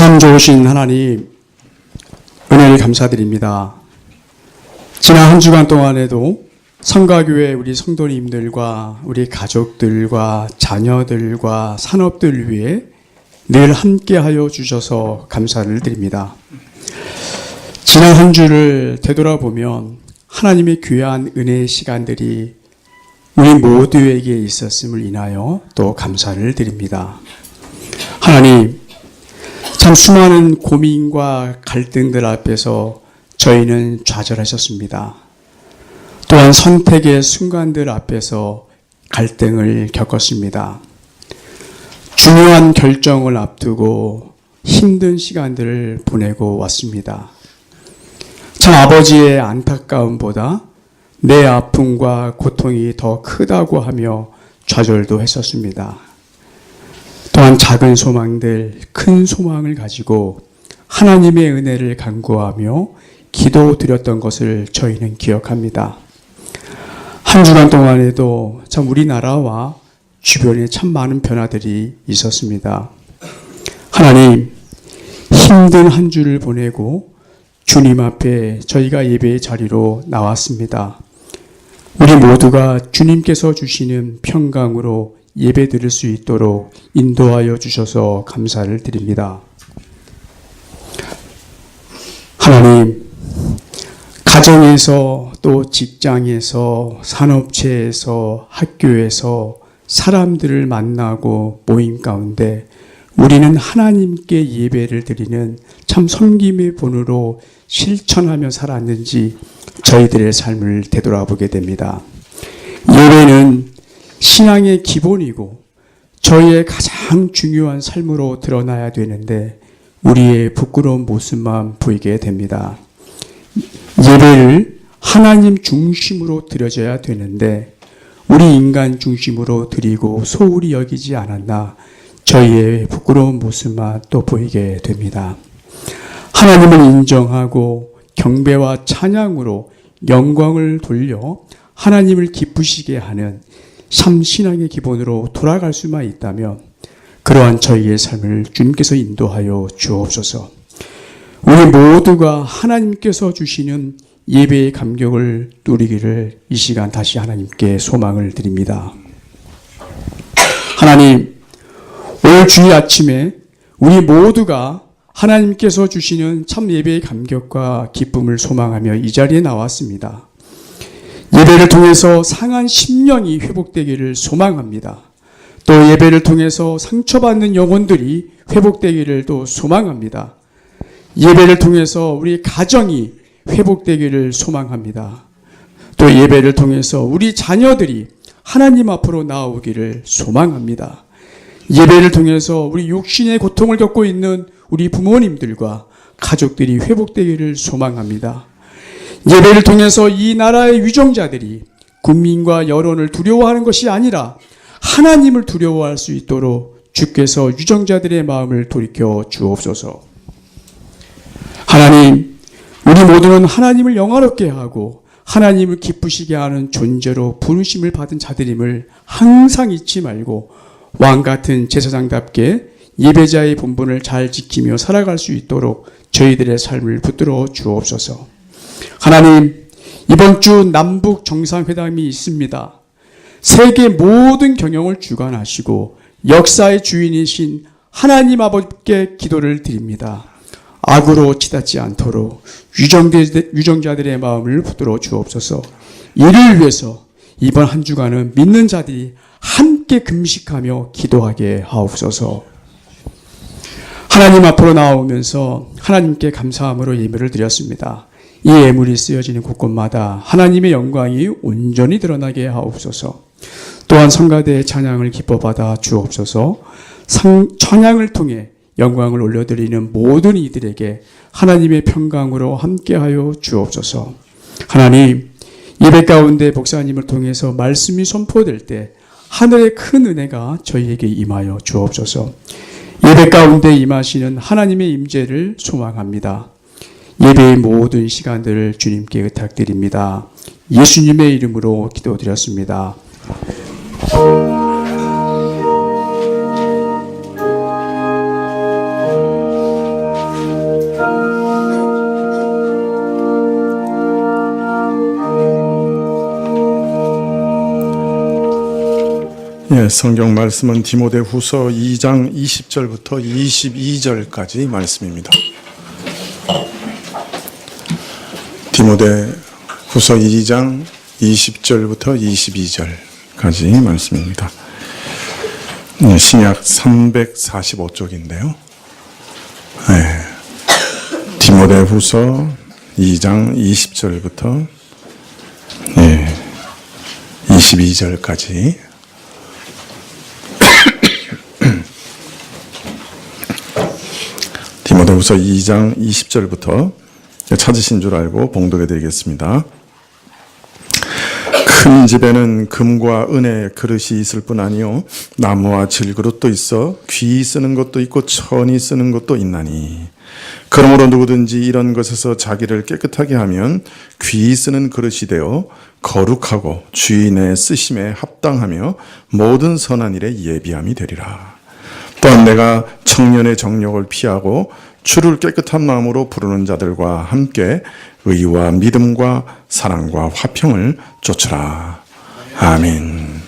참 좋으신 하나님, 은혜를 감사드립니다. 지난 한 주간 동안에도 성가교회 우리 성도님들과 우리 가족들과 자녀들과 산업들 위해 늘 함께하여 주셔서 감사를 드립니다. 지난 한 주를 되돌아보면 하나님의 귀한 은혜의 시간들이 우리 모두에게 있었음을 인하여 또 감사를 드립니다. 하나님, 참 수많은 고민과 갈등들 앞에서 저희는 좌절하셨습니다. 또한 선택의 순간들 앞에서 갈등을 겪었습니다. 중요한 결정을 앞두고 힘든 시간들을 보내고 왔습니다. 참 아버지의 안타까움보다 내 아픔과 고통이 더 크다고 하며 좌절도 했었습니다. 또한 작은 소망들, 큰 소망을 가지고 하나님의 은혜를 간구하며 기도드렸던 것을 저희는 기억합니다. 한 주간 동안에도 참 우리나라와 주변에 참 많은 변화들이 있었습니다. 하나님, 힘든 한 주를 보내고 주님 앞에 저희가 예배의 자리로 나왔습니다. 우리 모두가 주님께서 주시는 평강으로 예배 드릴 수 있도록 인도하여 주셔서 감사를 드립니다. 하나님, 가정에서 또 직장에서 산업체에서 학교에서 사람들을 만나고 모임 가운데 우리는 하나님께 예배를 드리는 참 섬김의 본으로 실천하며 살았는지 저희들의 삶을 되돌아보게 됩니다. 예배는 신앙의 기본이고 저희의 가장 중요한 삶으로 드러나야 되는데 우리의 부끄러운 모습만 보이게 됩니다. 예배를 하나님 중심으로 드려져야 되는데 우리 인간 중심으로 드리고 소홀히 여기지 않았나 저희의 부끄러운 모습만 또 보이게 됩니다. 하나님을 인정하고 경배와 찬양으로 영광을 돌려 하나님을 기쁘시게 하는 참 신앙의 기본으로 돌아갈 수만 있다면 그러한 저희의 삶을 주님께서 인도하여 주옵소서. 우리 모두가 하나님께서 주시는 예배의 감격을 누리기를 이 시간 다시 하나님께 소망을 드립니다. 하나님, 오늘 주일 아침에 우리 모두가 하나님께서 주시는 참 예배의 감격과 기쁨을 소망하며 이 자리에 나왔습니다. 예배를 통해서 상한 심령이 회복되기를 소망합니다. 또 예배를 통해서 상처받는 영혼들이 회복되기를 또 소망합니다. 예배를 통해서 우리 가정이 회복되기를 소망합니다. 또 예배를 통해서 우리 자녀들이 하나님 앞으로 나오기를 소망합니다. 예배를 통해서 우리 육신의 고통을 겪고 있는 우리 부모님들과 가족들이 회복되기를 소망합니다. 예배를 통해서 이 나라의 위정자들이 국민과 여론을 두려워하는 것이 아니라 하나님을 두려워할 수 있도록 주께서 위정자들의 마음을 돌이켜 주옵소서. 하나님, 우리 모두는 하나님을 영화롭게 하고 하나님을 기쁘시게 하는 존재로 부르심을 받은 자들임을 항상 잊지 말고 왕같은 제사장답게 예배자의 본분을 잘 지키며 살아갈 수 있도록 저희들의 삶을 붙들어 주옵소서. 하나님, 이번 주 남북 정상회담이 있습니다. 세계 모든 경영을 주관하시고 역사의 주인이신 하나님 아버지께 기도를 드립니다. 악으로 치닫지 않도록 위정자들의 마음을 붙들어 주옵소서. 이를 위해서 이번 한 주간은 믿는 자들이 함께 금식하며 기도하게 하옵소서. 하나님 앞으로 나오면서 하나님께 감사함으로 예배를 드렸습니다. 이 예물이 쓰여지는 곳곳마다 하나님의 영광이 온전히 드러나게 하옵소서. 또한 성가대의 찬양을 기뻐받아 주옵소서. 찬양을 통해 영광을 올려드리는 모든 이들에게 하나님의 평강으로 함께하여 주옵소서. 하나님, 예배 가운데 목사님을 통해서 말씀이 선포될 때 하늘의 큰 은혜가 저희에게 임하여 주옵소서. 예배 가운데 임하시는 하나님의 임재를 소망합니다. 예배의 모든 시간들을 주님께 의탁드립니다. 예수님의 이름으로 기도드렸습니다. 네, 성경 말씀은 디모데후서 2장 20절부터 22절까지 말씀입니다. 디모데후서 2장 20절부터 22절까지 말씀입니다. 네, 신약 345쪽인데요. 네, 디모데후서 2장 20절부터 22절까지 디모데후서 2장 20절부터 찾으신 줄 알고 봉독해 드리겠습니다. 큰 집에는 금과 은의 그릇이 있을 뿐 아니요 나무와 질그릇도 있어 귀 쓰는 것도 있고 천이 쓰는 것도 있나니 그러므로 누구든지 이런 것에서 자기를 깨끗하게 하면 귀 쓰는 그릇이 되어 거룩하고 주인의 쓰심에 합당하며 모든 선한 일에 예비함이 되리라. 또한 내가 청년의 정욕을 피하고 주를 깨끗한 마음으로 부르는 자들과 함께 의와 믿음과 사랑과 화평을 쫓으라. 아멘.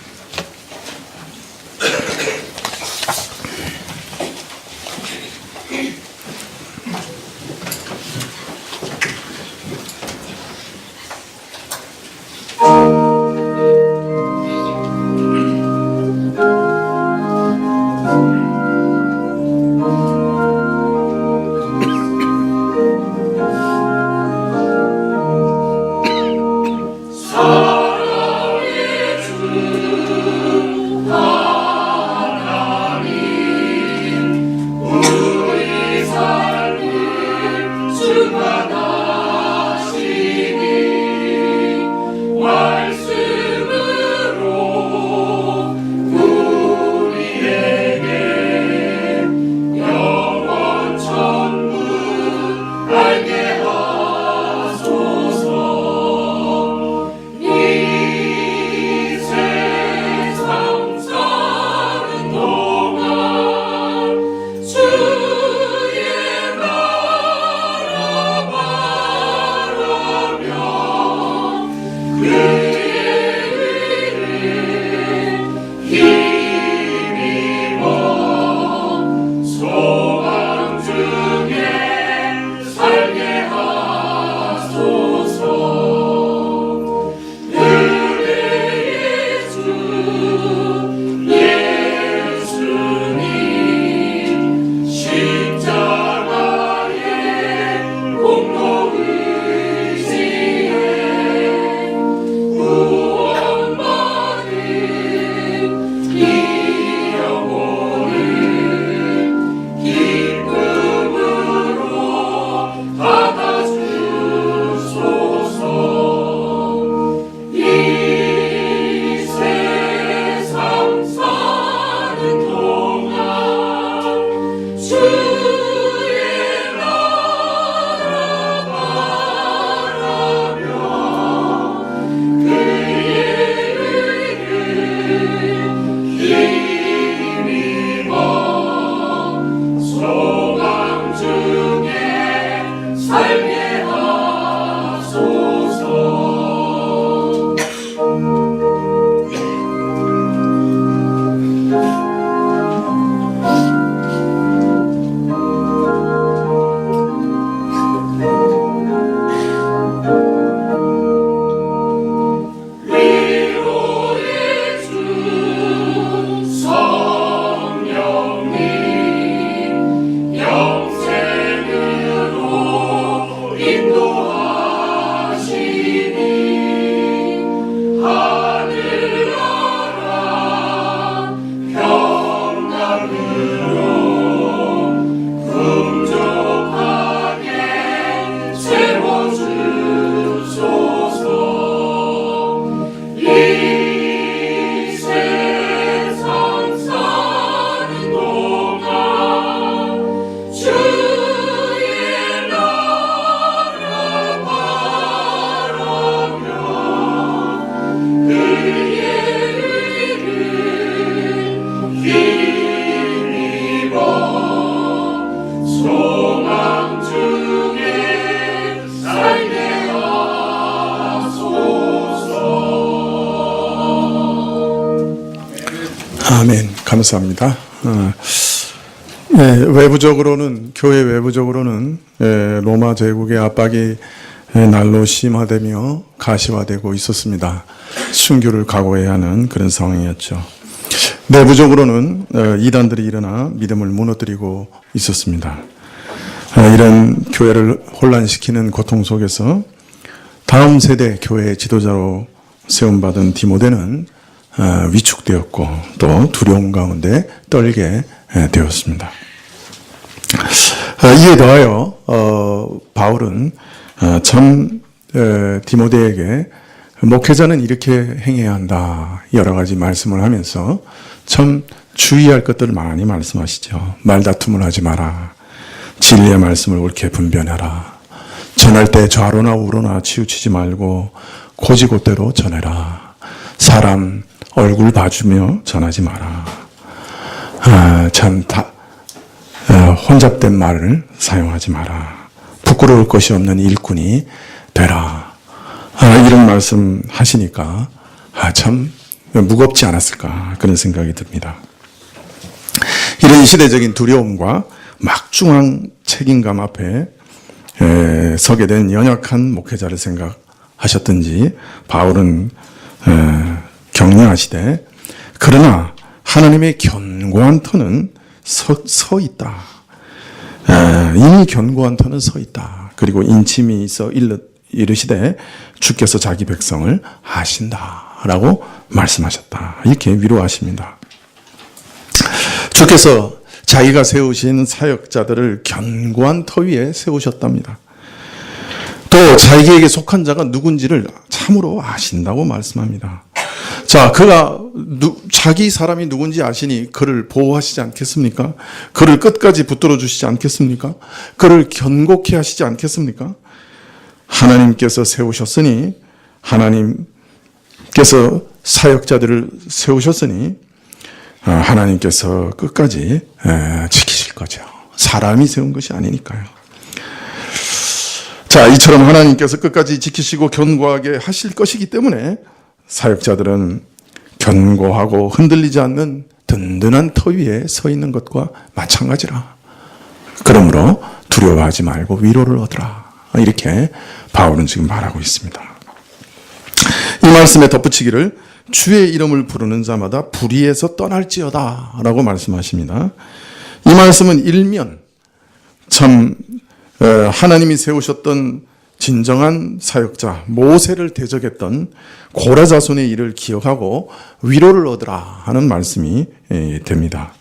감사합니다. 외부적으로는 교회 외부적으로는 로마 제국의 압박이 날로 심화되며 가시화되고 있었습니다. 순교를 각오해야 하는 그런 상황이었죠. 내부적으로는 이단들이 일어나 믿음을 무너뜨리고 있었습니다. 이런 교회를 혼란시키는 고통 속에서 다음 세대 교회의 지도자로 세움받은 디모데는 위축되었고 또 두려움 가운데 떨게 되었습니다. 이에 더하여 바울은 참 디모데에게 목회자는 이렇게 행해야 한다 여러 가지 말씀을 하면서 참 주의할 것들을 많이 말씀하시죠. 말다툼을 하지 마라. 진리의 말씀을 옳게 분별하라. 전할 때 좌로나 우로나 치우치지 말고 고지고대로 전해라. 사람 얼굴 봐주며 전하지 마라. 혼잡된 말을 사용하지 마라. 부끄러울 것이 없는 일꾼이 되라. 이런 말씀 하시니까 참 무겁지 않았을까 그런 생각이 듭니다. 이런 시대적인 두려움과 막중한 책임감 앞에 서게 된 연약한 목회자를 생각하셨든지 바울은 격려하시되 그러나 하나님의 견고한 터는 서 있다. 이미 견고한 터는 서 있다. 그리고 인침이 있어 이르시되 주께서 자기 백성을 아신다라고 말씀하셨다. 이렇게 위로하십니다. 주께서 자기가 세우신 사역자들을 견고한 터 위에 세우셨답니다. 또 자기에게 속한 자가 누군지를 참으로 아신다고 말씀합니다. 자, 그가 자기 사람이 누군지 아시니 그를 보호하시지 않겠습니까? 그를 끝까지 붙들어 주시지 않겠습니까? 그를 견고케 하시지 않겠습니까? 하나님께서 세우셨으니 하나님께서 사역자들을 세우셨으니 하나님께서 끝까지 지키실 거죠. 사람이 세운 것이 아니니까요. 자, 이처럼 하나님께서 끝까지 지키시고 견고하게 하실 것이기 때문에 사역자들은 견고하고 흔들리지 않는 든든한 터 위에 서 있는 것과 마찬가지라. 그러므로 두려워하지 말고 위로를 얻으라. 이렇게 바울은 지금 말하고 있습니다. 이 말씀에 덧붙이기를 주의 이름을 부르는 자마다 불의에서 떠날지어다 라고 말씀하십니다. 이 말씀은 일면 참 하나님이 세우셨던 진정한 사역자 모세를 대적했던 고라 자손의 일을 기억하고 위로를 얻으라 하는 말씀이 됩니다.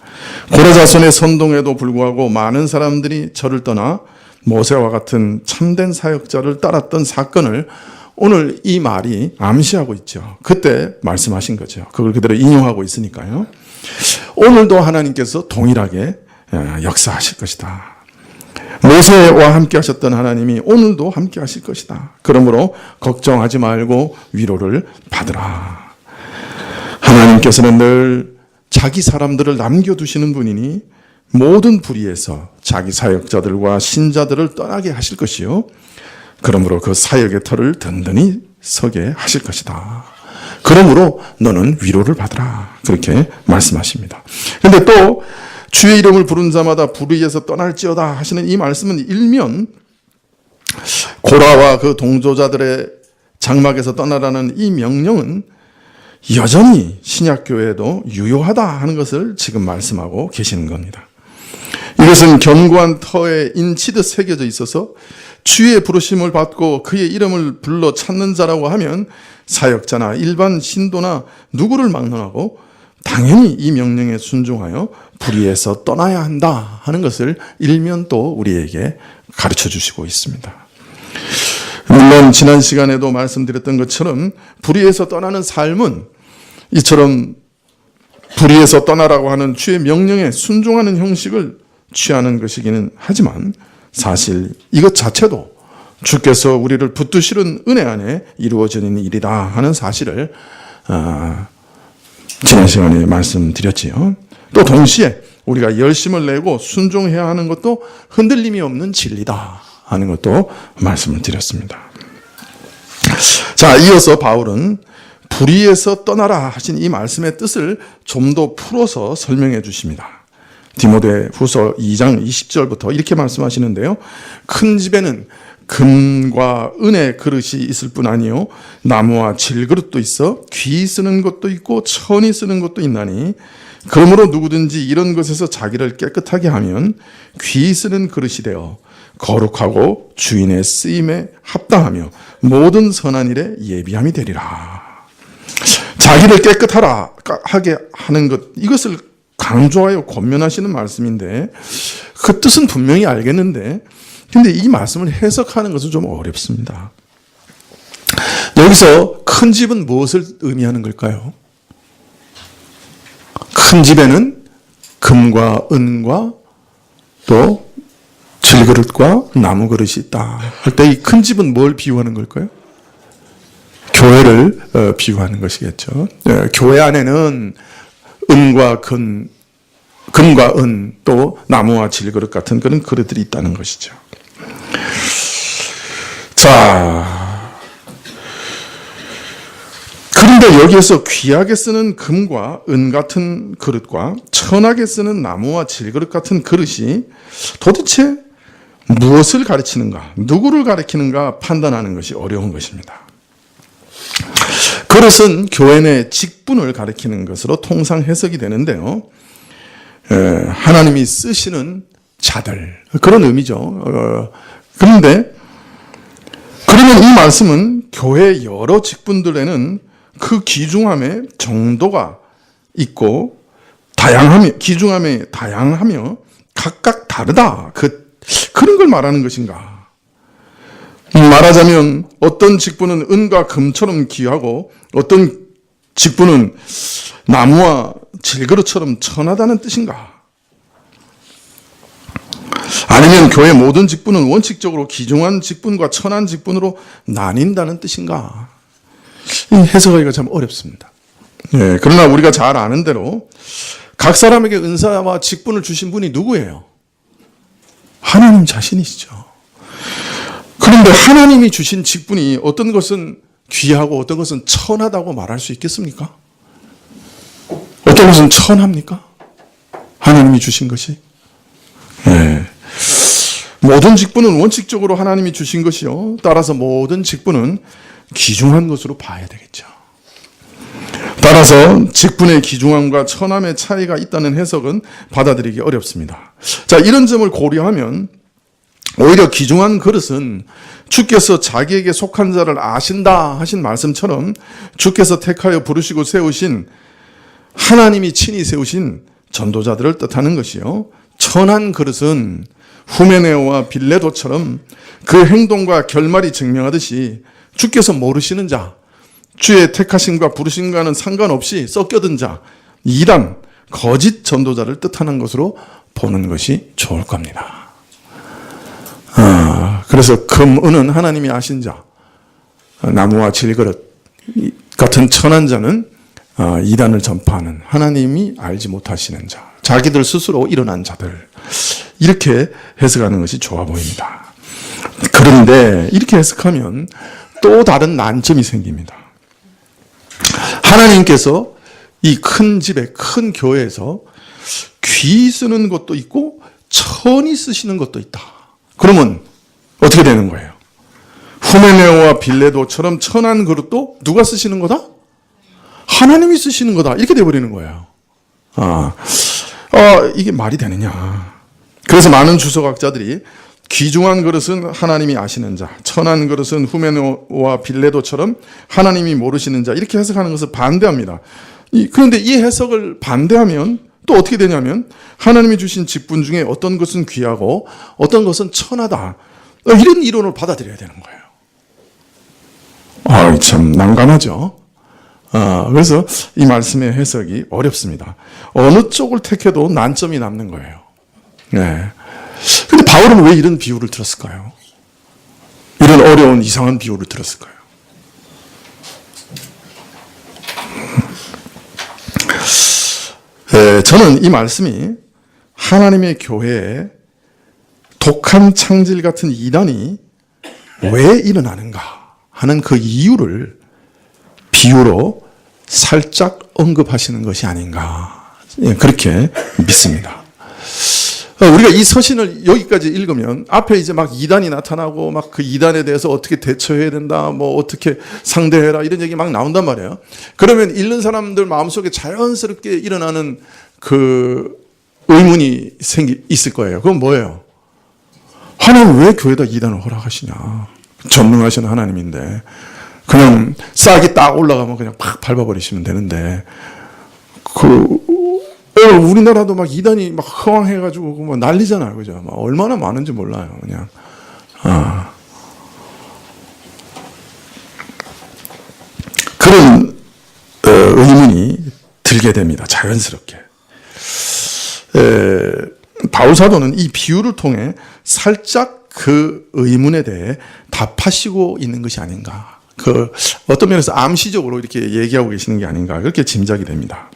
고라 자손의 선동에도 불구하고 많은 사람들이 저를 떠나 모세와 같은 참된 사역자를 따랐던 사건을 오늘 이 말이 암시하고 있죠. 그때 말씀하신 거죠. 그걸 그대로 인용하고 있으니까요. 오늘도 하나님께서 동일하게 역사하실 것이다. 모세와 함께 하셨던 하나님이 오늘도 함께 하실 것이다. 그러므로 걱정하지 말고 위로를 받으라. 하나님께서는 늘 자기 사람들을 남겨두시는 분이니 모든 불의에서 자기 사역자들과 신자들을 떠나게 하실 것이요. 그러므로 그 사역의 터를 든든히 서게 하실 것이다. 그러므로 너는 위로를 받으라. 그렇게 말씀하십니다. 그런데 또 주의 이름을 부른 자마다 불의에서 떠날지어다 하시는 이 말씀은 일면 고라와 그 동조자들의 장막에서 떠나라는 이 명령은 여전히 신약교회에도 유효하다 하는 것을 지금 말씀하고 계시는 겁니다. 이것은 견고한 터에 인치듯 새겨져 있어서 주의 부르심을 받고 그의 이름을 불러 찾는 자라고 하면 사역자나 일반 신도나 누구를 막론하고 당연히 이 명령에 순종하여 불의에서 떠나야 한다 하는 것을 일면 또 우리에게 가르쳐 주시고 있습니다. 물론 지난 시간에도 말씀드렸던 것처럼 불의에서 떠나는 삶은 이처럼 불의에서 떠나라고 하는 주의 명령에 순종하는 형식을 취하는 것이기는 하지만 사실 이것 자체도 주께서 우리를 붙드시는 은혜 안에 이루어지는 일이다 하는 사실을 지난 시간에 말씀드렸지요. 또 동시에 우리가 열심을 내고 순종해야 하는 것도 흔들림이 없는 진리다 하는 것도 말씀을 드렸습니다. 자, 이어서 바울은 불의에서 떠나라 하신 이 말씀의 뜻을 좀 더 풀어서 설명해 주십니다. 디모데 후서 2장 20절부터 이렇게 말씀하시는데요. 큰 집에는 금과 은의 그릇이 있을 뿐 아니요 나무와 질그릇도 있어 귀 쓰는 것도 있고 천이 쓰는 것도 있나니 그러므로 누구든지 이런 것에서 자기를 깨끗하게 하면 귀 쓰는 그릇이 되어 거룩하고 주인의 쓰임에 합당하며 모든 선한 일에 예비함이 되리라. 자기를 깨끗하게 하는 것, 이것을 강조하여 권면하시는 말씀인데 그 뜻은 분명히 알겠는데 근데 이 말씀을 해석하는 것은 좀 어렵습니다. 여기서 큰 집은 무엇을 의미하는 걸까요? 큰 집에는 금과 은과 또 질그릇과 나무 그릇이 있다 할 때 이 큰 집은 뭘 비유하는 걸까요? 교회를 비유하는 것이겠죠. 교회 안에는 금과 은, 또 나무와 질그릇 같은 그런 그릇들이 있다는 것이죠. 자, 그런데 여기에서 귀하게 쓰는 금과 은 같은 그릇과 천하게 쓰는 나무와 질그릇 같은 그릇이 도대체 무엇을 가르치는가, 누구를 가리키는가 판단하는 것이 어려운 것입니다. 그릇은 교회 내 직분을 가리키는 것으로 통상 해석이 되는데요. 하나님이 쓰시는 자들, 그런 의미죠. 그런데 그러면 이 말씀은 교회 여러 직분들에는 그 귀중함의 정도가 있고 귀중함이 다양하며 각각 다르다. 그런 걸 말하는 것인가? 말하자면 어떤 직분은 은과 금처럼 귀하고 어떤 직분은 나무와 질그릇처럼 천하다는 뜻인가? 아니면 교회 모든 직분은 원칙적으로 귀중한 직분과 천한 직분으로 나뉜다는 뜻인가? 해석하기가 참 어렵습니다. 그러나 우리가 잘 아는 대로 각 사람에게 은사와 직분을 주신 분이 누구예요? 하나님 자신이시죠. 그런데 하나님이 주신 직분이 어떤 것은 귀하고 어떤 것은 천하다고 말할 수 있겠습니까? 어떤 것은 천합니까? 하나님이 주신 것이? 모든 직분은 원칙적으로 하나님이 주신 것이요. 따라서 모든 직분은 귀중한 것으로 봐야 되겠죠. 따라서 직분의 귀중함과 천함의 차이가 있다는 해석은 받아들이기 어렵습니다. 자, 이런 점을 고려하면 오히려 귀중한 그릇은 주께서 자기에게 속한 자를 아신다 하신 말씀처럼 주께서 택하여 부르시고 세우신 하나님이 친히 세우신 전도자들을 뜻하는 것이요. 천한 그릇은 후메네오와 빌레도처럼 그 행동과 결말이 증명하듯이 주께서 모르시는 자, 주의 택하심과 부르심과는 상관없이 섞여든 자, 이단, 거짓 전도자를 뜻하는 것으로 보는 것이 좋을 겁니다. 그래서 금, 은은 하나님이 아신 자, 나무와 질그릇 같은 천한 자는 이단을 전파하는 하나님이 알지 못하시는 자, 자기들 스스로 일어난 자들, 이렇게 해석하는 것이 좋아 보입니다. 그런데 이렇게 해석하면 또 다른 난점이 생깁니다. 하나님께서 이 큰 집에, 큰 교회에서 귀 쓰는 것도 있고 천이 쓰시는 것도 있다. 그러면 어떻게 되는 거예요? 후메네오와 빌레도처럼 천한 그릇도 누가 쓰시는 거다? 하나님이 쓰시는 거다. 이렇게 돼버리는 거예요. 이게 말이 되느냐. 그래서 많은 주석학자들이 귀중한 그릇은 하나님이 아시는 자, 천한 그릇은 후메네오와 빌레도처럼 하나님이 모르시는 자, 이렇게 해석하는 것을 반대합니다. 그런데 이 해석을 반대하면 또 어떻게 되냐면 하나님이 주신 직분 중에 어떤 것은 귀하고 어떤 것은 천하다. 이런 이론을 받아들여야 되는 거예요. 참 난감하죠. 그래서 이 말씀의 해석이 어렵습니다. 어느 쪽을 택해도 난점이 남는 거예요. 근데 바울은 왜 이런 비유를 들었을까요? 이런 어려운 이상한 비유를 들었을까요? 저는 이 말씀이 하나님의 교회에 독한 창질 같은 이단이 왜 일어나는가 하는 그 이유를 비유로 살짝 언급하시는 것이 아닌가, 그렇게 믿습니다. 우리가 이 서신을 여기까지 읽으면 앞에 이제 막 이단이 나타나고 막 그 이단에 대해서 어떻게 대처해야 된다, 뭐 어떻게 상대해라, 이런 얘기 막 나온단 말이에요. 그러면 읽는 사람들 마음속에 자연스럽게 일어나는 그 의문이 있을 거예요. 그건 뭐예요? 하나님 왜 교회에다 이단을 허락하시냐? 전능하신 하나님인데 그냥 싹이 딱 올라가면 그냥 팍 밟아버리시면 되는데, 우리나라도 막 이단이 막 허황해가지고 뭐 난리잖아요, 그죠? 막 얼마나 많은지 몰라요, 그냥. 그런 의문이 들게 됩니다, 자연스럽게. 바울 사도는 이 비유를 통해 살짝 그 의문에 대해 답하시고 있는 것이 아닌가. 어떤 면에서 암시적으로 이렇게 얘기하고 계시는 게 아닌가, 그렇게 짐작이 됩니다.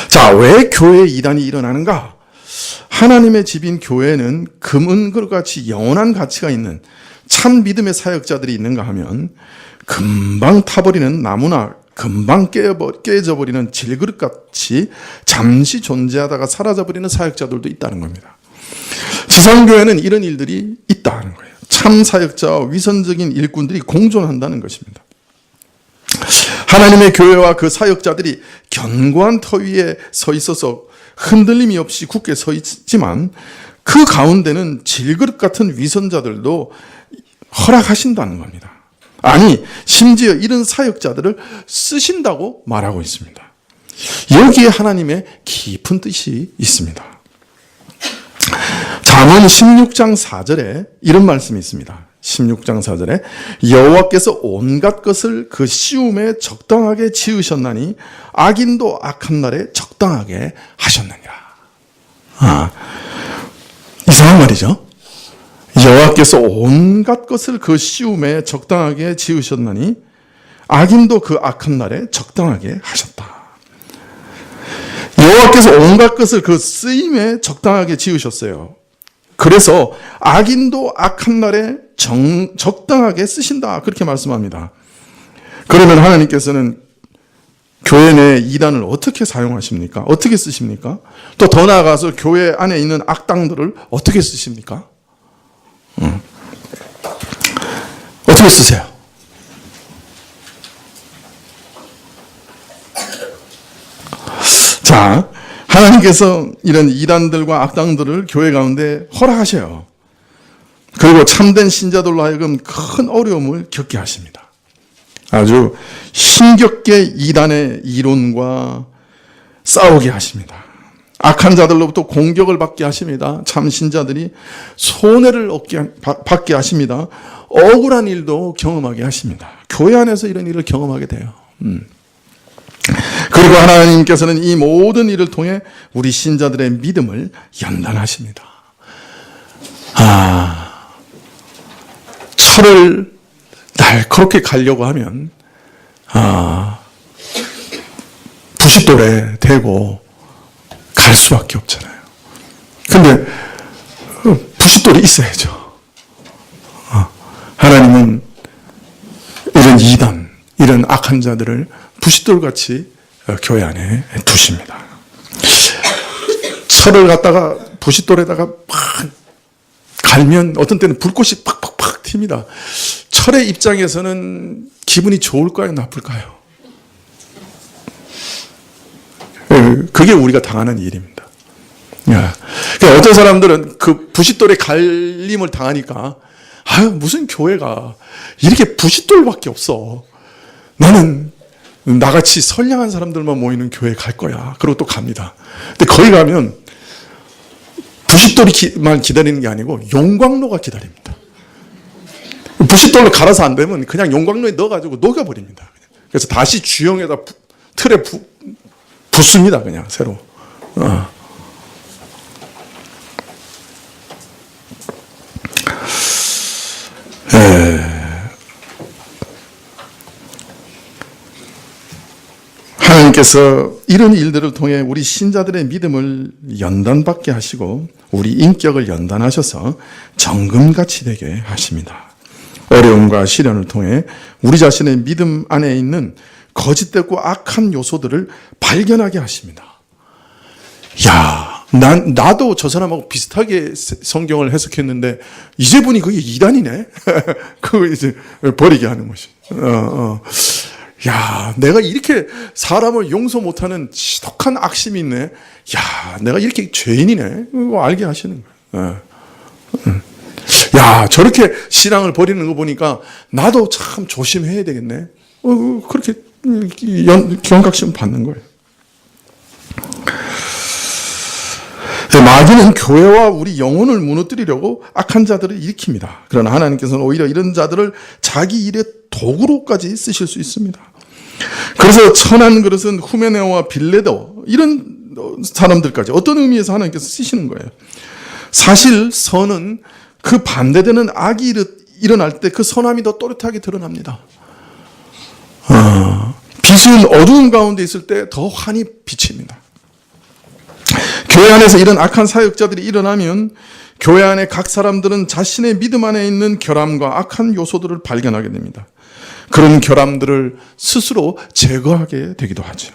자, 왜 교회에 이단이 일어나는가? 하나님의 집인 교회는 금은그릇같이 영원한 가치가 있는 참 믿음의 사역자들이 있는가 하면 금방 타버리는 나무나 금방 깨져버리는 질그릇같이 잠시 존재하다가 사라져버리는 사역자들도 있다는 겁니다. 지상교회는 이런 일들이 있다는 거예요. 참 사역자와 위선적인 일꾼들이 공존한다는 것입니다. 하나님의 교회와 그 사역자들이 견고한 터 위에 서 있어서 흔들림이 없이 굳게 서 있지만 그 가운데는 질그릇 같은 위선자들도 허락하신다는 겁니다. 아니, 심지어 이런 사역자들을 쓰신다고 말하고 있습니다. 여기에 하나님의 깊은 뜻이 있습니다. 잠언 16장 4절에 이런 말씀이 있습니다. 16장 4절에 여호와께서 온갖 것을 그 시움에 적당하게 지으셨나니 악인도 악한 날에 적당하게 하셨느니라. 이상한 말이죠. 여호와께서 온갖 것을 그 시움에 적당하게 지으셨나니 악인도 그 악한 날에 적당하게 하셨다. 여호와께서 온갖 것을 그 쓰임에 적당하게 지으셨어요. 그래서 악인도 악한 날에 적당하게 쓰신다, 그렇게 말씀합니다. 그러면 하나님께서는 교회 내 이단을 어떻게 사용하십니까? 어떻게 쓰십니까? 또 더 나아가서 교회 안에 있는 악당들을 어떻게 쓰십니까? 어떻게 쓰세요? 자, 하나님께서 이런 이단들과 악당들을 교회 가운데 허락하셔요. 그리고 참된 신자들로 하여금 큰 어려움을 겪게 하십니다. 아주 힘겹게 이단의 이론과 싸우게 하십니다. 악한 자들로부터 공격을 받게 하십니다. 참 신자들이 손해를 받게 하십니다. 억울한 일도 경험하게 하십니다. 교회 안에서 이런 일을 경험하게 돼요. 그리고 하나님께서는 이 모든 일을 통해 우리 신자들의 믿음을 연단하십니다. 철을 날카롭게 가려고 하면 부싯돌에 대고 갈 수밖에 없잖아요. 근데 부싯돌이 있어야죠. 하나님은 이런 이단, 이런 악한 자들을 부싯돌같이 교회 안에 두십니다. 철을 갖다가 부싯돌에다가 팍 갈면 어떤 때는 불꽃이 팍팍팍 튑니다. 철의 입장에서는 기분이 좋을까요, 나쁠까요? 그게 우리가 당하는 일입니다. 그러니까 어떤 사람들은 그 부싯돌에 갈림을 당하니까 무슨 교회가 이렇게 부싯돌밖에 없어. 나는 나같이 선량한 사람들만 모이는 교회에 갈 거야. 그러고 또 갑니다. 근데 거기 가면 부싯돌이만 기다리는 게 아니고 용광로가 기다립니다. 부싯돌로 갈아서 안 되면 그냥 용광로에 넣어가지고 녹여버립니다. 그래서 다시 주영에다 틀에 붓습니다. 그냥 새로. 하나님께서 이런 일들을 통해 우리 신자들의 믿음을 연단받게 하시고 우리 인격을 연단하셔서 정금같이 되게 하십니다. 어려움과 시련을 통해 우리 자신의 믿음 안에 있는 거짓되고 악한 요소들을 발견하게 하십니다. 야, 나도 저 사람하고 비슷하게 성경을 해석했는데 이제 보니 그게 이단이네. 그거 이제 버리게 하는 것이. 야, 내가 이렇게 사람을 용서 못하는 지독한 악심이 있네. 야, 내가 이렇게 죄인이네. 그거 알게 하시는 거예요. 야, 저렇게 신앙을 버리는 거 보니까 나도 참 조심해야 되겠네. 그렇게 경각심 받는 거예요. 마귀는 교회와 우리 영혼을 무너뜨리려고 악한 자들을 일으킵니다. 그러나 하나님께서는 오히려 이런 자들을 자기 일의 도구로까지 쓰실 수 있습니다. 그래서 천한 그릇은 후메네오와 빌레도 이런 사람들까지 어떤 의미에서 하나님께서 쓰시는 거예요. 사실 선은 그 반대되는 악이 일어날 때 그 선함이 더 또렷하게 드러납니다. 빛은 어두운 가운데 있을 때 더 환히 비칩니다. 교회 안에서 이런 악한 사역자들이 일어나면 교회 안에 각 사람들은 자신의 믿음 안에 있는 결함과 악한 요소들을 발견하게 됩니다. 그런 결함들을 스스로 제거하게 되기도 하죠.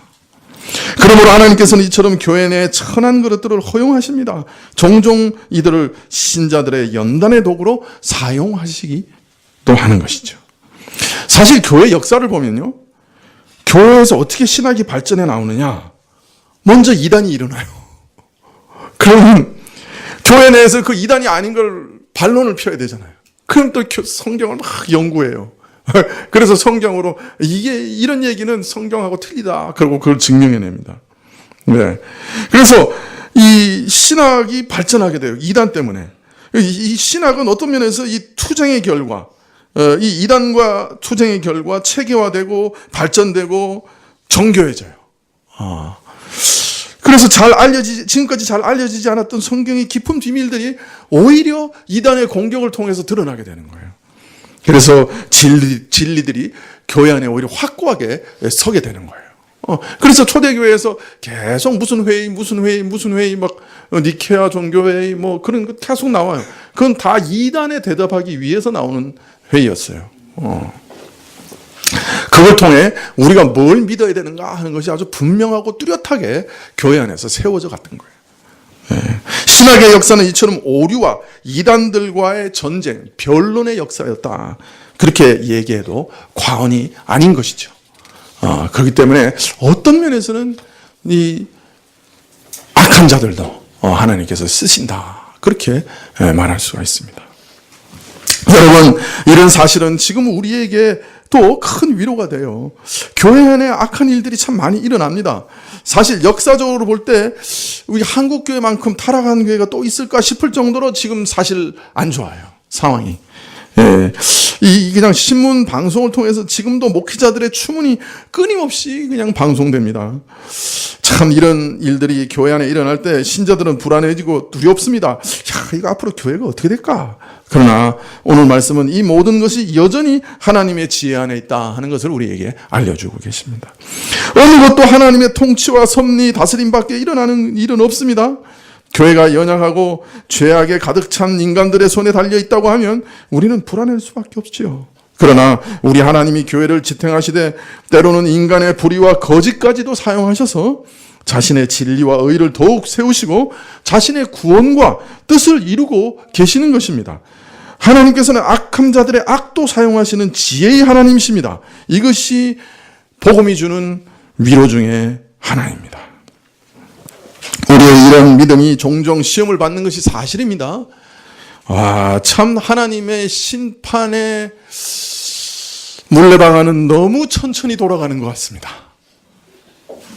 그러므로 하나님께서는 이처럼 교회 내에 천한 그릇들을 허용하십니다. 종종 이들을 신자들의 연단의 도구로 사용하시기도 하는 것이죠. 사실 교회 역사를 보면요, 교회에서 어떻게 신학이 발전해 나오느냐, 먼저 이단이 일어나요. 그러면 교회 내에서 그 이단이 아닌 걸 반론을 펴야 되잖아요. 그럼 또 성경을 막 연구해요. 그래서 성경으로 이게 이런 얘기는 성경하고 틀리다. 그리고 그걸 증명해냅니다. 네. 그래서 이 신학이 발전하게 돼요. 이단 때문에. 이 신학은 어떤 면에서 이 투쟁의 결과, 이 이단과 투쟁의 결과 체계화되고 발전되고 정교해져요. 그래서 지금까지 잘 알려지지 않았던 성경의 깊은 비밀들이 오히려 이단의 공격을 통해서 드러나게 되는 거예요. 그래서 진리들이 교회 안에 오히려 확고하게 서게 되는 거예요. 그래서 초대교회에서 계속 무슨 회의, 막 니케아 종교회의 뭐 그런 거 계속 나와요. 그건 다 이단에 대답하기 위해서 나오는 회의였어요. 그걸 통해 우리가 뭘 믿어야 되는가 하는 것이 아주 분명하고 뚜렷하게 교회 안에서 세워져 갔던 거예요. 신학의 역사는 이처럼 오류와 이단들과의 전쟁, 변론의 역사였다. 그렇게 얘기해도 과언이 아닌 것이죠. 그렇기 때문에 어떤 면에서는 이 악한 자들도 하나님께서 쓰신다. 그렇게 말할 수가 있습니다. 여러분, 이런 사실은 지금 우리에게 또 큰 위로가 돼요. 교회 안에 악한 일들이 참 많이 일어납니다. 사실 역사적으로 볼 때 우리 한국 교회만큼 타락한 교회가 또 있을까 싶을 정도로 지금 사실 안 좋아요. 상황이. 그냥 신문 방송을 통해서 지금도 목회자들의 추문이 끊임없이 그냥 방송됩니다. 참 이런 일들이 교회 안에 일어날 때 신자들은 불안해지고 두렵습니다. 야, 이거 앞으로 교회가 어떻게 될까? 그러나 오늘 말씀은 이 모든 것이 여전히 하나님의 지혜 안에 있다 하는 것을 우리에게 알려주고 계십니다. 어느 것도 하나님의 통치와 섭리, 다스림 밖에 일어나는 일은 없습니다. 교회가 연약하고 죄악에 가득 찬 인간들의 손에 달려 있다고 하면 우리는 불안할 수밖에 없지요. 그러나 우리 하나님이 교회를 지탱하시되 때로는 인간의 불의와 거짓까지도 사용하셔서 자신의 진리와 의를 더욱 세우시고 자신의 구원과 뜻을 이루고 계시는 것입니다. 하나님께서는 악한 자들의 악도 사용하시는 지혜의 하나님이십니다. 이것이 복음이 주는 위로 중에 하나입니다. 우리의 이런 믿음이 종종 시험을 받는 것이 사실입니다. 참 하나님의 심판의 물레방아는 너무 천천히 돌아가는 것 같습니다.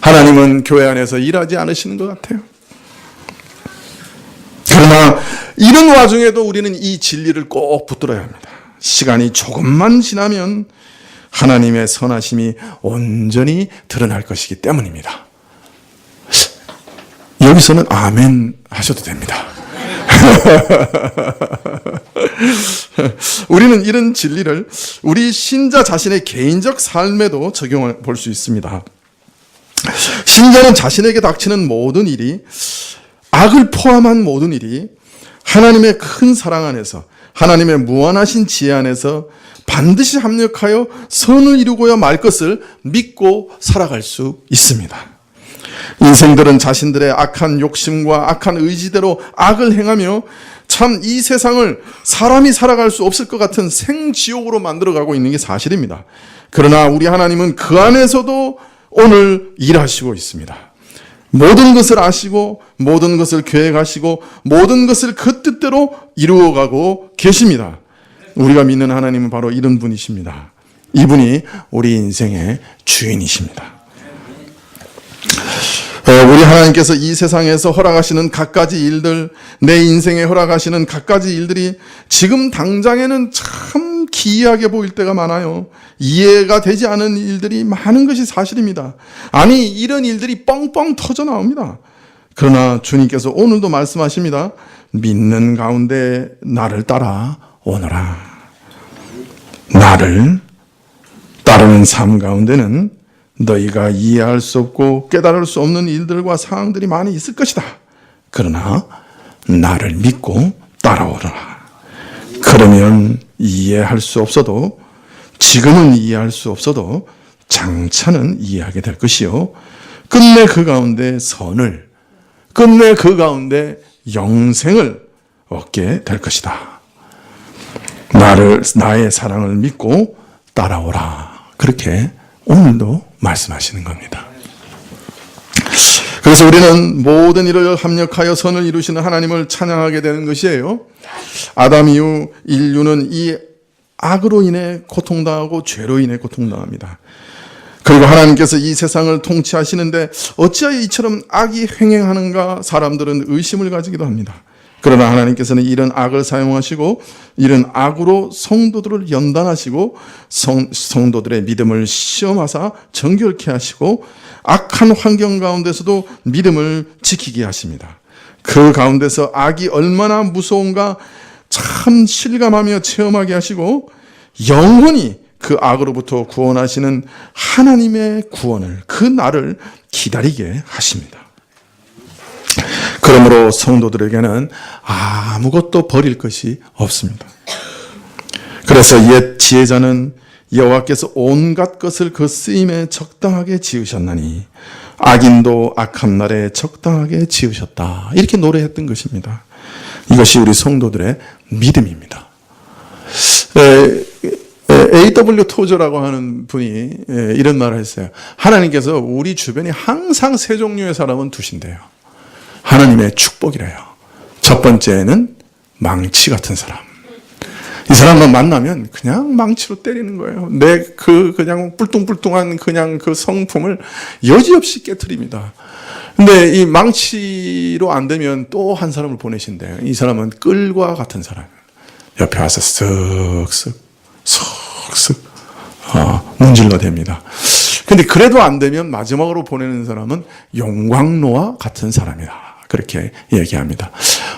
하나님은 교회 안에서 일하지 않으시는 것 같아요. 그러나 이런 와중에도 우리는 이 진리를 꼭 붙들어야 합니다. 시간이 조금만 지나면 하나님의 선하심이 온전히 드러날 것이기 때문입니다. 여기서는 아멘 하셔도 됩니다. 우리는 이런 진리를 우리 신자 자신의 개인적 삶에도 적용해 볼 수 있습니다. 신자는 자신에게 닥치는 모든 일이, 악을 포함한 모든 일이 하나님의 큰 사랑 안에서, 하나님의 무한하신 지혜 안에서 반드시 합력하여 선을 이루고야 말 것을 믿고 살아갈 수 있습니다. 인생들은 자신들의 악한 욕심과 악한 의지대로 악을 행하며 참 이 세상을 사람이 살아갈 수 없을 것 같은 생지옥으로 만들어가고 있는 게 사실입니다. 그러나 우리 하나님은 그 안에서도 오늘 일하시고 있습니다. 모든 것을 아시고 모든 것을 계획하시고 모든 것을 그 뜻대로 이루어가고 계십니다. 우리가 믿는 하나님은 바로 이런 분이십니다. 이분이 우리 인생의 주인이십니다. 우리 하나님께서 이 세상에서 허락하시는 갖가지 일들, 내 인생에 허락하시는 갖가지 일들이 지금 당장에는 참 기이하게 보일 때가 많아요. 이해가 되지 않은 일들이 많은 것이 사실입니다. 아니, 이런 일들이 뻥뻥 터져 나옵니다. 그러나 주님께서 오늘도 말씀하십니다. 믿는 가운데 나를 따라 오너라. 나를 따르는 삶 가운데는 너희가 이해할 수 없고 깨달을 수 없는 일들과 상황들이 많이 있을 것이다. 그러나 나를 믿고 따라오라. 그러면 이해할 수 없어도, 지금은 이해할 수 없어도 장차는 이해하게 될 것이요, 끝내 그 가운데 선을, 끝내 그 가운데 영생을 얻게 될 것이다. 나의 사랑을 믿고 따라오라. 그렇게 오늘도 말씀하시는 겁니다. 그래서 우리는 모든 일을 합력하여 선을 이루시는 하나님을 찬양하게 되는 것이에요. 아담 이후 인류는 이 악으로 인해 고통당하고 죄로 인해 고통당합니다. 그리고 하나님께서 이 세상을 통치하시는데 어찌하여 이처럼 악이 횡행하는가 사람들은 의심을 가지기도 합니다. 그러나 하나님께서는 이런 악을 사용하시고 이런 악으로 성도들을 연단하시고 성도들의 믿음을 시험하사 정결케 하시고 악한 환경 가운데서도 믿음을 지키게 하십니다. 그 가운데서 악이 얼마나 무서운가 참 실감하며 체험하게 하시고 영원히 그 악으로부터 구원하시는 하나님의 구원을, 그 날을 기다리게 하십니다. 그러므로 성도들에게는 아무것도 버릴 것이 없습니다. 그래서 옛 지혜자는 여호와께서 온갖 것을 그 쓰임에 적당하게 지으셨나니 악인도 악한 날에 적당하게 지으셨다. 이렇게 노래했던 것입니다. 이것이 우리 성도들의 믿음입니다. A.W. 토저라고 하는 분이 이런 말을 했어요. 하나님께서 우리 주변에 항상 세 종류의 사람은 두신대요. 하나님의 축복이래요. 첫 번째는 망치 같은 사람. 이 사람만 만나면 그냥 망치로 때리는 거예요. 그냥 뿔뚱뿔뚱한 그냥 그 성품을 여지없이 깨트립니다. 근데 이 망치로 안 되면 또 한 사람을 보내신대요. 이 사람은 끌과 같은 사람. 옆에 와서 쓱쓱 문질러 댑니다. 근데 그래도 안 되면 마지막으로 보내는 사람은 용광로와 같은 사람이다. 그렇게 얘기합니다.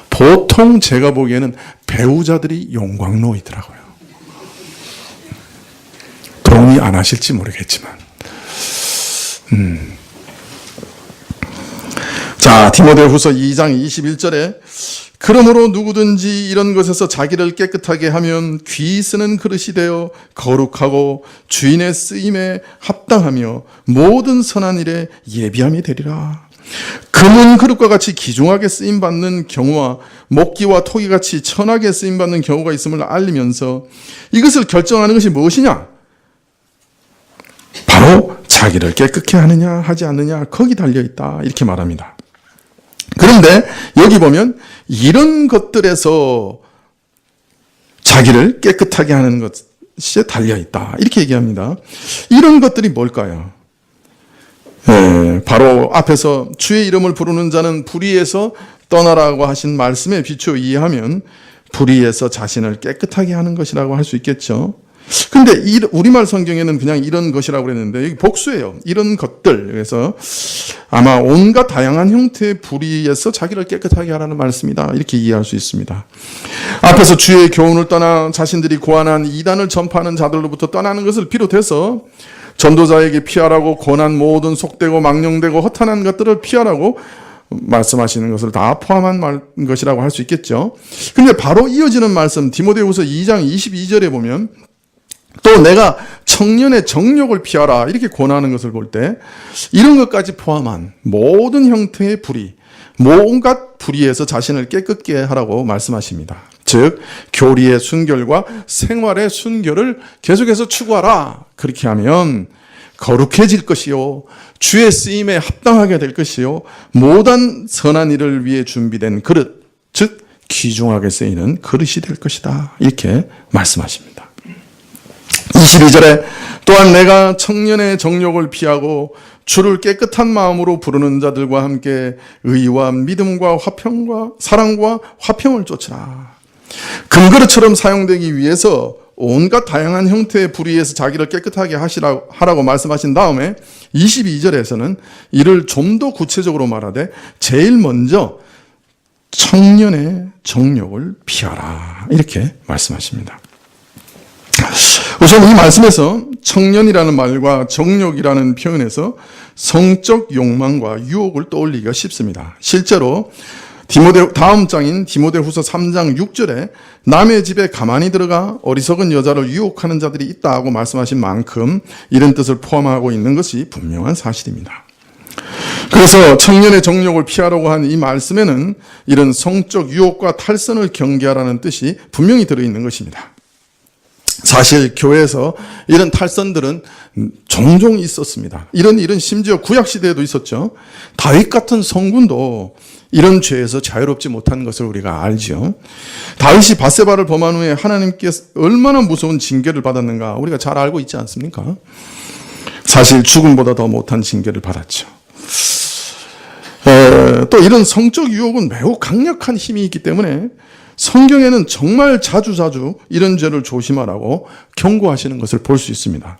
보통 제가 보기에는 배우자들이 용광로이더라고요. 동의 안 하실지 모르겠지만. 자, 디모데후서 2장 21절에 그러므로 누구든지 이런 것에서 자기를 깨끗하게 하면 귀 쓰는 그릇이 되어 거룩하고 주인의 쓰임에 합당하며 모든 선한 일에 예비함이 되리라. 금은 그릇과 같이 귀중하게 쓰임받는 경우와 목기와 토기같이 천하게 쓰임받는 경우가 있음을 알리면서 이것을 결정하는 것이 무엇이냐? 바로 자기를 깨끗게 하느냐 하지 않느냐 거기 달려있다. 이렇게 말합니다. 그런데 여기 보면 이런 것들에서 자기를 깨끗하게 하는 것이 달려있다. 이렇게 얘기합니다. 이런 것들이 뭘까요? 바로 앞에서 주의 이름을 부르는 자는 불의에서 떠나라고 하신 말씀에 비추어 이해하면 불의에서 자신을 깨끗하게 하는 것이라고 할 수 있겠죠. 근데 우리말 성경에는 그냥 이런 것이라고 그랬는데 여기 복수예요. 이런 것들. 그래서 아마 온갖 다양한 형태의 불의에서 자기를 깨끗하게 하라는 말씀이다. 이렇게 이해할 수 있습니다. 앞에서 주의 교훈을 떠나 자신들이 고안한 이단을 전파하는 자들로부터 떠나는 것을 비롯해서 전도자에게 피하라고 권한 모든 속되고 망령되고 허탄한 것들을 피하라고 말씀하시는 것을 다 포함한 것이라고 할 수 있겠죠. 근데 바로 이어지는 말씀 디모데후서 2장 22절에 보면 또 내가 청년의 정욕을 피하라 이렇게 권하는 것을 볼 때 이런 것까지 포함한 모든 형태의 불의, 온갖 불의에서 자신을 깨끗게 하라고 말씀하십니다. 즉 교리의 순결과 생활의 순결을 계속해서 추구하라. 그렇게 하면 거룩해질 것이요 주의 쓰임에 합당하게 될 것이요 모든 선한 일을 위해 준비된 그릇, 즉 귀중하게 쓰이는 그릇이 될 것이다. 이렇게 말씀하십니다. 22절에 또한 내가 청년의 정욕을 피하고 주를 깨끗한 마음으로 부르는 자들과 함께 의와 믿음과 화평과 사랑과 화평을 쫓으라. 금그릇처럼 사용되기 위해서 온갖 다양한 형태의 불의에서 자기를 깨끗하게 하라고 말씀하신 다음에 22절에서는 이를 좀 더 구체적으로 말하되 제일 먼저 청년의 정욕을 피하라 이렇게 말씀하십니다. 우선 이 말씀에서 청년이라는 말과 정욕이라는 표현에서 성적 욕망과 유혹을 떠올리기가 쉽습니다. 실제로 다음 장인 디모데후서 3장 6절에 남의 집에 가만히 들어가 어리석은 여자를 유혹하는 자들이 있다고 말씀하신 만큼 이런 뜻을 포함하고 있는 것이 분명한 사실입니다. 그래서 청년의 정욕을 피하라고 한 이 말씀에는 이런 성적 유혹과 탈선을 경계하라는 뜻이 분명히 들어있는 것입니다. 사실 교회에서 이런 탈선들은 종종 있었습니다. 이런 심지어 구약시대에도 있었죠. 다윗 같은 성군도 이런 죄에서 자유롭지 못한 것을 우리가 알죠. 다윗이 밧세바를 범한 후에 하나님께서 얼마나 무서운 징계를 받았는가 우리가 잘 알고 있지 않습니까? 사실 죽음보다 더 못한 징계를 받았죠. 또 이런 성적 유혹은 매우 강력한 힘이 있기 때문에 성경에는 정말 자주 이런 죄를 조심하라고 경고하시는 것을 볼 수 있습니다.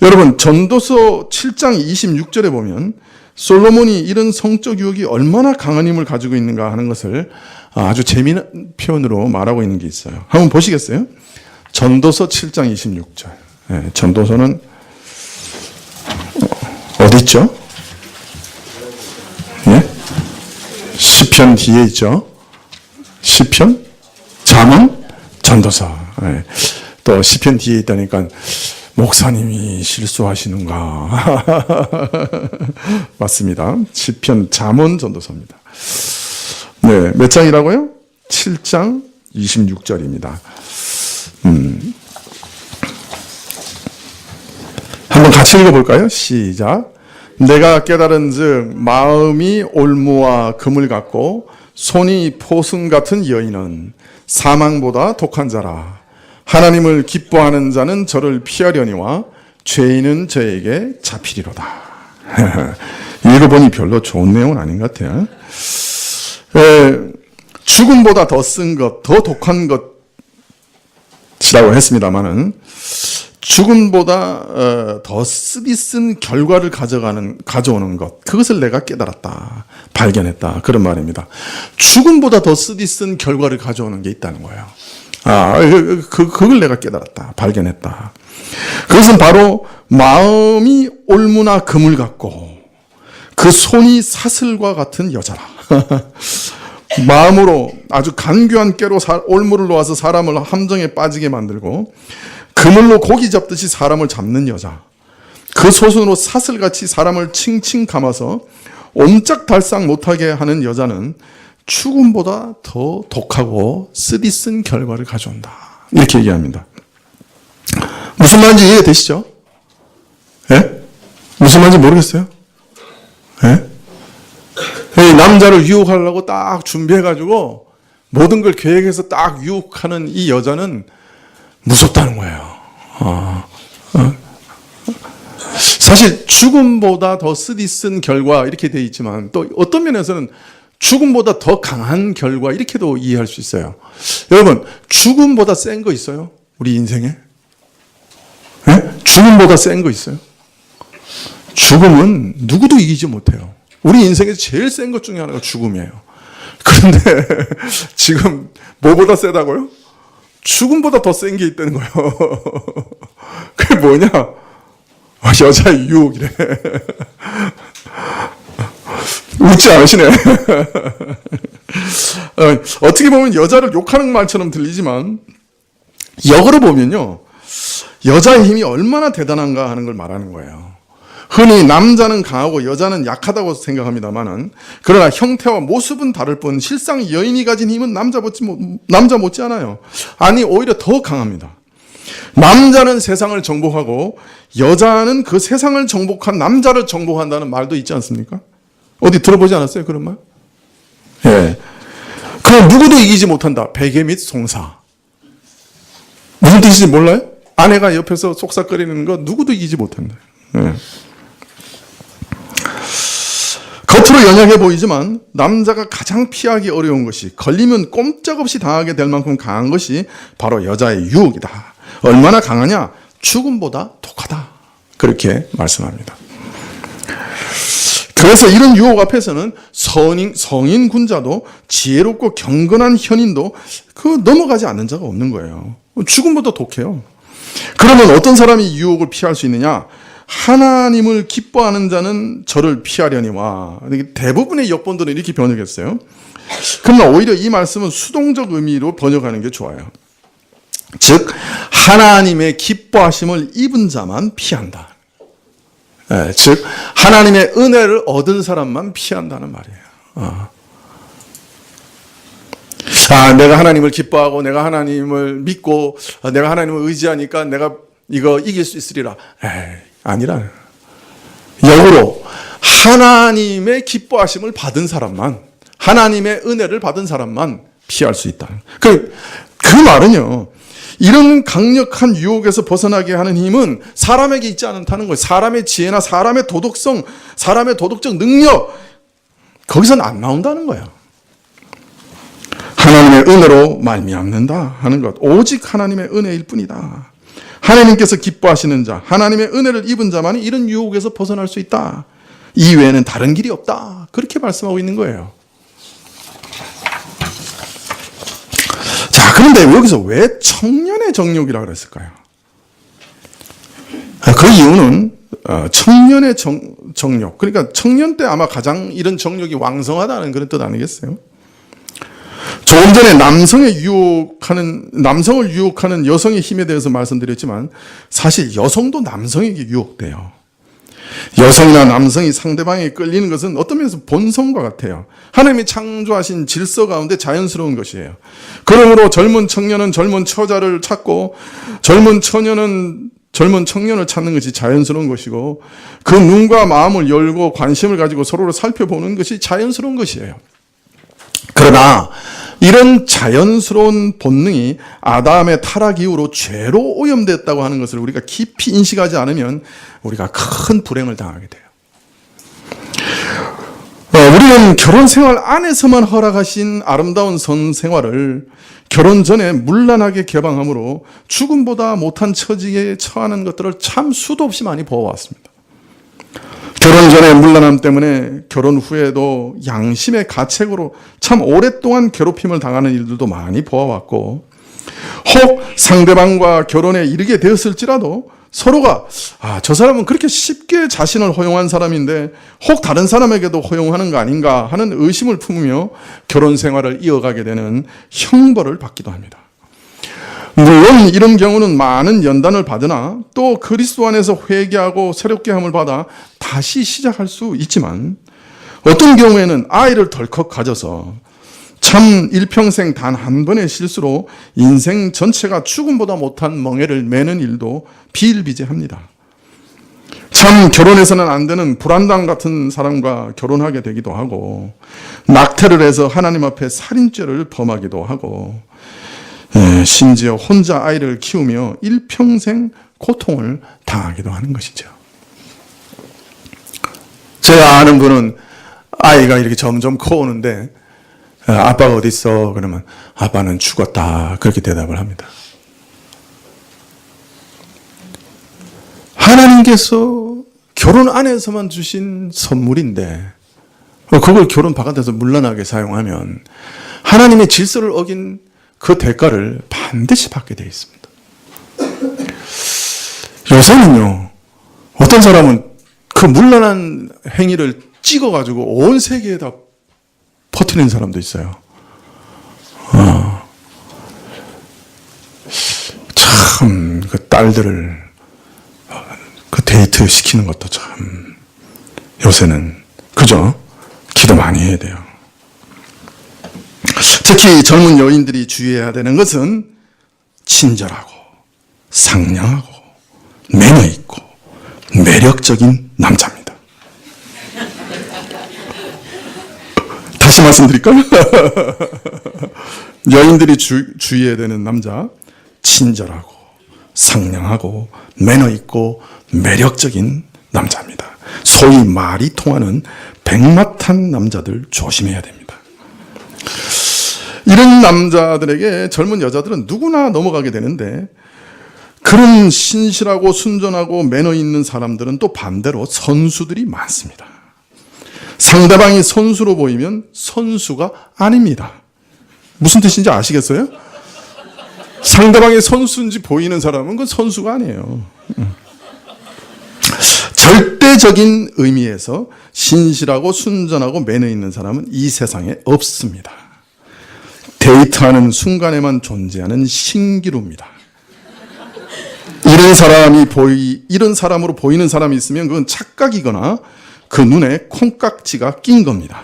여러분 전도서 7장 26절에 보면 솔로몬이 이런 성적 유혹이 얼마나 강한 힘을 가지고 있는가 하는 것을 아주 재미있는 표현으로 말하고 있는 게 있어요. 한번 보시겠어요? 전도서 7장 26절. 네, 전도서는 어디 있죠? 네? 시편 뒤에 있죠. 시편, 잠언, 전도서. 네. 또 시편 뒤에 있다니까 목사님이 실수하시는가? 맞습니다. 시편, 잠언, 전도서입니다. 네, 몇 장이라고요? 7장 26절입니다. 한번 같이 읽어볼까요? 시작. 내가 깨달은즉 마음이 올무와 금을 갖고 손이 포승 같은 여인은 사망보다 독한 자라. 하나님을 기뻐하는 자는 저를 피하려니와 죄인은 저에게 잡히리로다. 읽어보니 별로 좋은 내용은 아닌 것 같아요. 죽음보다 더 쓴 것, 더 독한 것이라고 했습니다마는 죽음보다 더 쓰디쓴 결과를 가져오는 것, 그것을 내가 깨달았다, 발견했다, 그런 말입니다. 죽음보다 더 쓰디쓴 결과를 가져오는 게 있다는 거예요. 그걸 내가 깨달았다, 발견했다. 그것은 바로 마음이 올무나 금을 갖고 그 손이 사슬과 같은 여자라. 마음으로 아주 간교한 깨로 올무를 놓아서 사람을 함정에 빠지게 만들고 그물로 고기 잡듯이 사람을 잡는 여자. 그 소손으로 사슬같이 사람을 칭칭 감아서 옴짝달싹 못하게 하는 여자는 죽음보다 더 독하고 쓰디쓴 결과를 가져온다. 이렇게 얘기합니다. 무슨 말인지 이해되시죠? 예? 무슨 말인지 모르겠어요? 예? 남자를 유혹하려고 딱 준비해가지고 모든 걸 계획해서 딱 유혹하는 이 여자는 무섭다는 거예요. 사실 죽음보다 더 쓰디쓴 결과 이렇게 돼 있지만 또 어떤 면에서는 죽음보다 더 강한 결과 이렇게도 이해할 수 있어요. 여러분 죽음보다 센 거 있어요? 우리 인생에? 네? 죽음보다 센 거 있어요? 죽음은 누구도 이기지 못해요. 우리 인생에서 제일 센 것 중에 하나가 죽음이에요. 그런데 지금 뭐보다 세다고요? 죽음보다 더 센 게 있다는 거예요. 그게 뭐냐? 여자의 유혹이래. 웃지 않으시네. 어떻게 보면 여자를 욕하는 말처럼 들리지만 역으로 보면요, 여자의 힘이 얼마나 대단한가 하는 걸 말하는 거예요. 흔히 남자는 강하고 여자는 약하다고 생각합니다만은, 그러나 형태와 모습은 다를 뿐 실상 여인이 가진 힘은 남자 못지 않아요. 아니, 오히려 더 강합니다. 남자는 세상을 정복하고 여자는 그 세상을 정복한 남자를 정복한다는 말도 있지 않습니까? 어디 들어보지 않았어요? 그런 말? 예. 그 누구도 이기지 못한다. 베개 및 송사. 무슨 뜻인지 몰라요? 아내가 옆에서 속삭거리는 거 누구도 이기지 못한다. 예. 겉으로 연약해 보이지만 남자가 가장 피하기 어려운 것이, 걸리면 꼼짝없이 당하게 될 만큼 강한 것이 바로 여자의 유혹이다. 얼마나 강하냐? 죽음보다 독하다. 그렇게 말씀합니다. 그래서 이런 유혹 앞에서는 성인 군자도 지혜롭고 경건한 현인도 넘어가지 않는 자가 없는 거예요. 죽음보다 독해요. 그러면 어떤 사람이 유혹을 피할 수 있느냐? 하나님을 기뻐하는 자는 저를 피하려니와. 대부분의 역본들은 이렇게 번역했어요. 그러나 오히려 이 말씀은 수동적 의미로 번역하는 게 좋아요. 즉 하나님의 기뻐하심을 입은 자만 피한다. 즉 하나님의 은혜를 얻은 사람만 피한다는 말이에요. 내가 하나님을 기뻐하고 내가 하나님을 믿고 내가 하나님을 의지하니까 내가 이거 이길 수 있으리라. 아니라 역으로 하나님의 기뻐하심을 받은 사람만, 하나님의 은혜를 받은 사람만 피할 수 있다. 그 말은요, 이런 강력한 유혹에서 벗어나게 하는 힘은 사람에게 있지 않다는 거예요. 사람의 지혜나 사람의 도덕성, 사람의 도덕적 능력, 거기서는 안 나온다는 거예요. 하나님의 은혜로 말미암는다 하는 것, 오직 하나님의 은혜일 뿐이다. 하나님께서 기뻐하시는 자, 하나님의 은혜를 입은 자만이 이런 유혹에서 벗어날 수 있다. 이외에는 다른 길이 없다. 그렇게 말씀하고 있는 거예요. 자, 그런데 여기서 왜 청년의 정욕이라고 그랬을까요? 그 이유는 청년의 정욕, 그러니까 청년 때 아마 가장 이런 정욕이 왕성하다는 그런 뜻 아니겠어요? 조금 전에 남성을 유혹하는 여성의 힘에 대해서 말씀드렸지만 사실 여성도 남성에게 유혹돼요. 여성이나 남성이 상대방에게 끌리는 것은 어떤 면에서 본성과 같아요. 하나님이 창조하신 질서 가운데 자연스러운 것이에요. 그러므로 젊은 청년은 젊은 처자를 찾고 젊은 처녀는 젊은 청년을 찾는 것이 자연스러운 것이고, 그 눈과 마음을 열고 관심을 가지고 서로를 살펴보는 것이 자연스러운 것이에요. 그러나 이런 자연스러운 본능이 아담의 타락 이후로 죄로 오염됐다고 하는 것을 우리가 깊이 인식하지 않으면 우리가 큰 불행을 당하게 돼요. 우리는 결혼 생활 안에서만 허락하신 아름다운 성생활을 결혼 전에 문란하게 개방함으로 죽음보다 못한 처지에 처하는 것들을 참 수도 없이 많이 보아왔습니다. 결혼 전의 문란함 때문에 결혼 후에도 양심의 가책으로 참 오랫동안 괴롭힘을 당하는 일들도 많이 보아왔고, 혹 상대방과 결혼에 이르게 되었을지라도 서로가 저 사람은 그렇게 쉽게 자신을 허용한 사람인데 혹 다른 사람에게도 허용하는 거 아닌가 하는 의심을 품으며 결혼 생활을 이어가게 되는 형벌을 받기도 합니다. 물론 이런 경우는 많은 연단을 받으나 또 그리스도 안에서 회개하고 새롭게 함을 받아 다시 시작할 수 있지만, 어떤 경우에는 아이를 덜컥 가져서 참 일평생 단 한 번의 실수로 인생 전체가 죽음보다 못한 멍해를 매는 일도 비일비재합니다. 참 결혼해서는 안 되는 불안당 같은 사람과 결혼하게 되기도 하고, 낙태를 해서 하나님 앞에 살인죄를 범하기도 하고, 심지어 혼자 아이를 키우며 일평생 고통을 당하기도 하는 것이죠. 제가 아는 분은 아이가 이렇게 점점 커오는데 아빠가 어디 있어? 그러면 아빠는 죽었다. 그렇게 대답을 합니다. 하나님께서 결혼 안에서만 주신 선물인데 그걸 결혼 바깥에서 문란하게 사용하면 하나님의 질서를 어긴 그 대가를 반드시 받게 되어 있습니다. 요새는요, 어떤 사람은 그 문란한 행위를 찍어가지고 온 세계에다 퍼뜨리는 사람도 있어요. 참, 딸들을 그 데이트 시키는 것도 참 요새는 그죠? 기도 많이 해야 돼요. 특히 젊은 여인들이 주의해야 되는 것은 친절하고 상냥하고 매너 있고 매력적인 남자입니다. 다시 말씀드릴까요? 여인들이 주의해야 되는 남자, 친절하고 상냥하고 매너 있고 매력적인 남자입니다. 소위 말이 통하는 백마탄 남자들 조심해야 됩니다. 이런 남자들에게 젊은 여자들은 누구나 넘어가게 되는데, 그런 신실하고 순전하고 매너 있는 사람들은 또 반대로 선수들이 많습니다. 상대방이 선수로 보이면 선수가 아닙니다. 무슨 뜻인지 아시겠어요? 상대방이 선수인지 보이는 사람은 그건 선수가 아니에요. 절대적인 의미에서 신실하고 순전하고 매너 있는 사람은 이 세상에 없습니다. 데이트하는 순간에만 존재하는 신기루입니다. 이런 사람으로 보이는 사람이 있으면 그건 착각이거나 그 눈에 콩깍지가 낀 겁니다.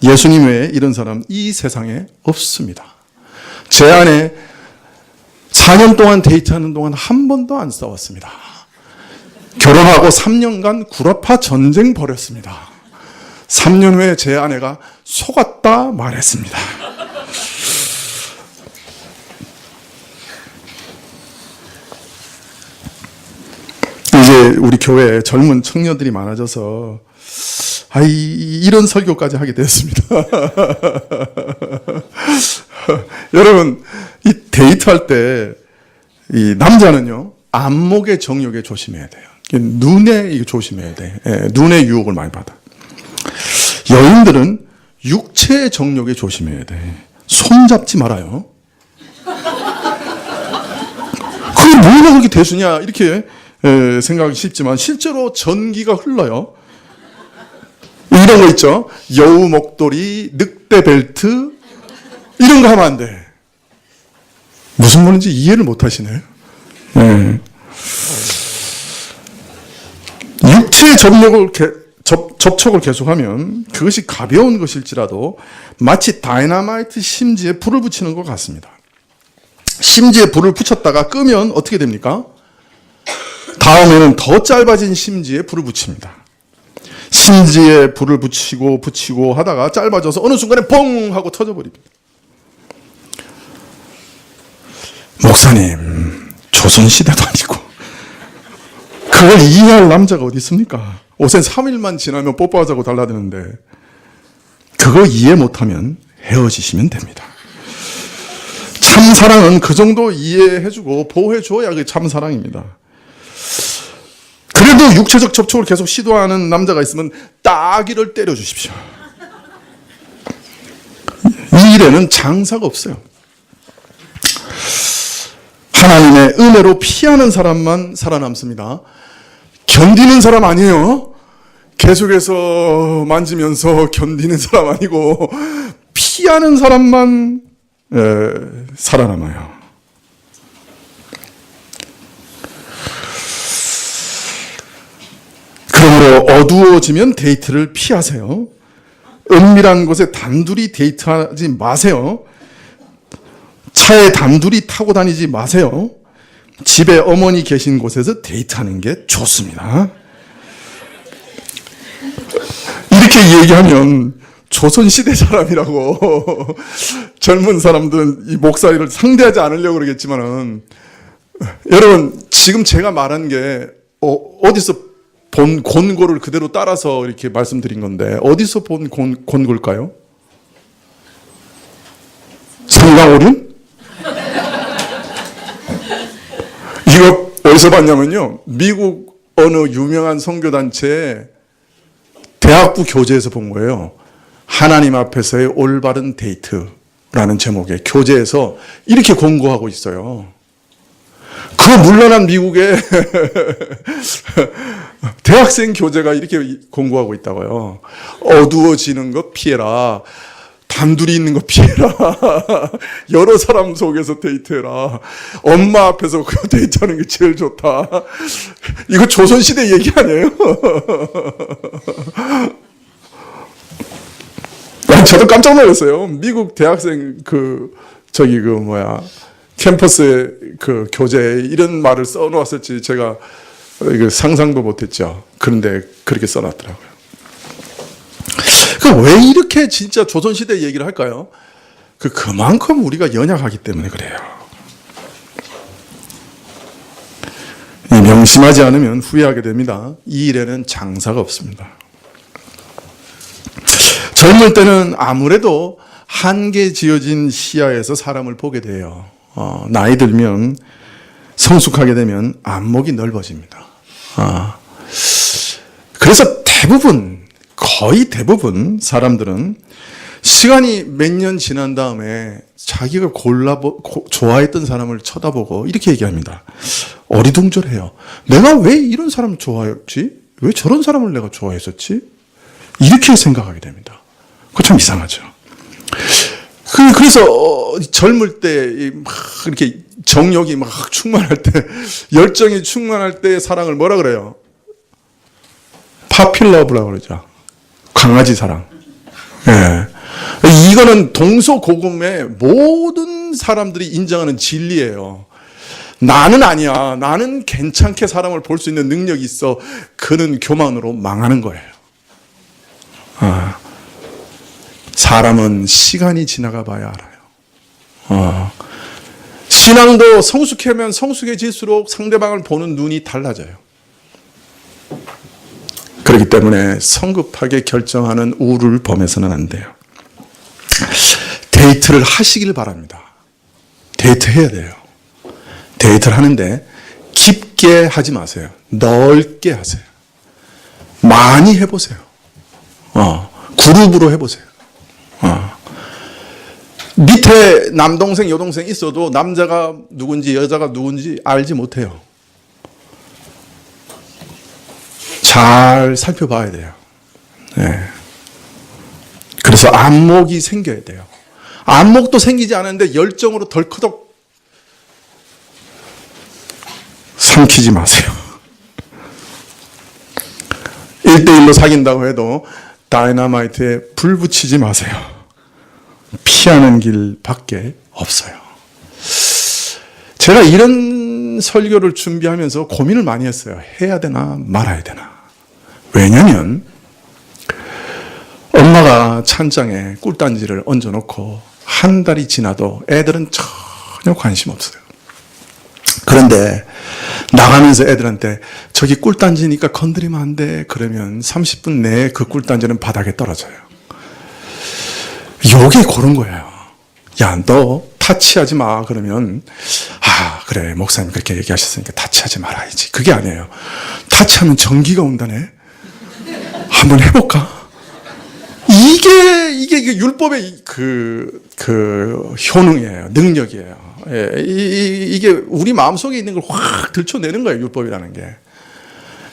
예수님 외에 이런 사람 이 세상에 없습니다. 제 아내 4년 동안 데이트하는 동안 한 번도 안 싸웠습니다. 결혼하고 3년간 구라파 전쟁 벌였습니다. 3년 후에 제 아내가 속았다 말했습니다. 이제 우리 교회에 젊은 청년들이 많아져서 이런 설교까지 하게 됐습니다. 여러분, 이 데이트할 때 이 남자는요 안목의 정욕에 조심해야 돼요. 눈에 조심해야 돼. 눈의 유혹을 많이 받아. 여인들은 육체의 정욕에 조심해야 돼. 손 잡지 말아요. 그게 뭐가 그렇게 대수냐 이렇게 생각하기 쉽지만 실제로 전기가 흘러요. 이런 거 있죠. 여우 목도리, 늑대 벨트 이런 거 하면 안 돼. 무슨 말인지 이해를 못 하시네요. 육체의 접촉을 계속하면 그것이 가벼운 것일지라도 마치 다이너마이트 심지에 불을 붙이는 것 같습니다. 심지에 불을 붙였다가 끄면 어떻게 됩니까? 다음에는 더 짧아진 심지에 불을 붙입니다. 심지에 불을 붙이고 하다가 짧아져서 어느 순간에 뻥 하고 터져버립니다. 목사님, 조선시대도 아니고 그걸 이해할 남자가 어디 있습니까? 옷에 3일만 지나면 뽀뽀하자고 달라드는데 그거 이해 못하면 헤어지시면 됩니다. 참사랑은 그 정도 이해해주고 보호해줘야 그게 참사랑입니다. 그래도 육체적 접촉을 계속 시도하는 남자가 있으면 따귀를 때려주십시오. 이 일에는 장사가 없어요. 하나님의 은혜로 피하는 사람만 살아남습니다. 견디는 사람 아니에요. 계속해서 만지면서 견디는 사람 아니고 피하는 사람만 살아남아요. 그러므로 어두워지면 데이트를 피하세요. 은밀한 곳에 단둘이 데이트하지 마세요. 차에 단둘이 타고 다니지 마세요. 집에 어머니 계신 곳에서 데이트하는 게 좋습니다. 이렇게 얘기하면 조선시대 사람이라고 젊은 사람들은 이 목사를 상대하지 않으려고 그러겠지만은 여러분, 지금 제가 말한 게 어디서 본 권고를 그대로 따라서 이렇게 말씀드린 건데 어디서 본 권고일까요? 성강오륜? 이거 어디서 봤냐면요, 미국 어느 유명한 선교단체 대학부 교재에서 본 거예요. 하나님 앞에서의 올바른 데이트라는 제목의 교재에서 이렇게 권고하고 있어요. 그 물러난 미국의 대학생 교재가 이렇게 권고하고 있다고요. 어두워지는 것 피해라. 단둘이 있는 거 피해라. 여러 사람 속에서 데이트해라. 엄마 앞에서 그 데이트하는 게 제일 좋다. 이거 조선시대 얘기 아니에요? 저도 깜짝 놀랐어요. 미국 대학생 캠퍼스에 그 교재에 이런 말을 써놓았을지 제가 상상도 못했죠. 그런데 그렇게 써놨더라고요. 왜 이렇게 진짜 조선시대 얘기를 할까요? 그만큼 우리가 연약하기 때문에 그래요. 명심하지 않으면 후회하게 됩니다. 이 일에는 장사가 없습니다. 젊을 때는 아무래도 한계 지어진 시야에서 사람을 보게 돼요. 나이 들면 성숙하게 되면 안목이 넓어집니다. 그래서 거의 대부분 사람들은 시간이 몇 년 지난 다음에 자기가 좋아했던 사람을 쳐다보고 이렇게 얘기합니다. 어리둥절해요. 내가 왜 이런 사람을 좋아했지? 왜 저런 사람을 내가 좋아했었지? 이렇게 생각하게 됩니다. 그거 참 이상하죠. 그래서 젊을 때 막 이렇게 정욕이 막 충만할 때, 열정이 충만할 때 사랑을 뭐라 그래요? 파필러브라고 그러죠. 강아지 사랑. 예. 이거는 동서고금의 모든 사람들이 인정하는 진리예요. 나는 아니야. 나는 괜찮게 사람을 볼 수 있는 능력이 있어. 그는 교만으로 망하는 거예요. 사람은 시간이 지나가 봐야 알아요. 신앙도 성숙하면 성숙해질수록 상대방을 보는 눈이 달라져요. 그렇기 때문에 성급하게 결정하는 우를 범해서는 안 돼요. 데이트를 하시길 바랍니다. 데이트해야 돼요. 데이트를 하는데 깊게 하지 마세요. 넓게 하세요. 많이 해보세요. 그룹으로 해보세요. 밑에 남동생, 여동생 있어도 남자가 누군지 여자가 누군지 알지 못해요. 잘 살펴봐야 돼요. 네. 그래서 안목이 생겨야 돼요. 안목도 생기지 않았는데 열정으로 덜커덕 삼키지 마세요. 1대1로 사귄다고 해도 다이너마이트에 불 붙이지 마세요. 피하는 길밖에 없어요. 제가 이런 설교를 준비하면서 고민을 많이 했어요. 해야 되나 말아야 되나. 왜냐하면 엄마가 찬장에 꿀단지를 얹어놓고 한 달이 지나도 애들은 전혀 관심 없어요. 그런데 나가면서 애들한테 저기 꿀단지니까 건드리면 안 돼. 그러면 30분 내에 그 꿀단지는 바닥에 떨어져요. 요게 그런 거예요. 야, 너 타치하지 마. 그러면 그래 목사님 그렇게 얘기하셨으니까 타치하지 말아야지. 그게 아니에요. 타치하면 전기가 온다네. 한번 해볼까? 이게 율법의 그 효능이에요. 능력이에요. 예, 이게 우리 마음속에 있는 걸 확 들춰내는 거예요. 율법이라는 게.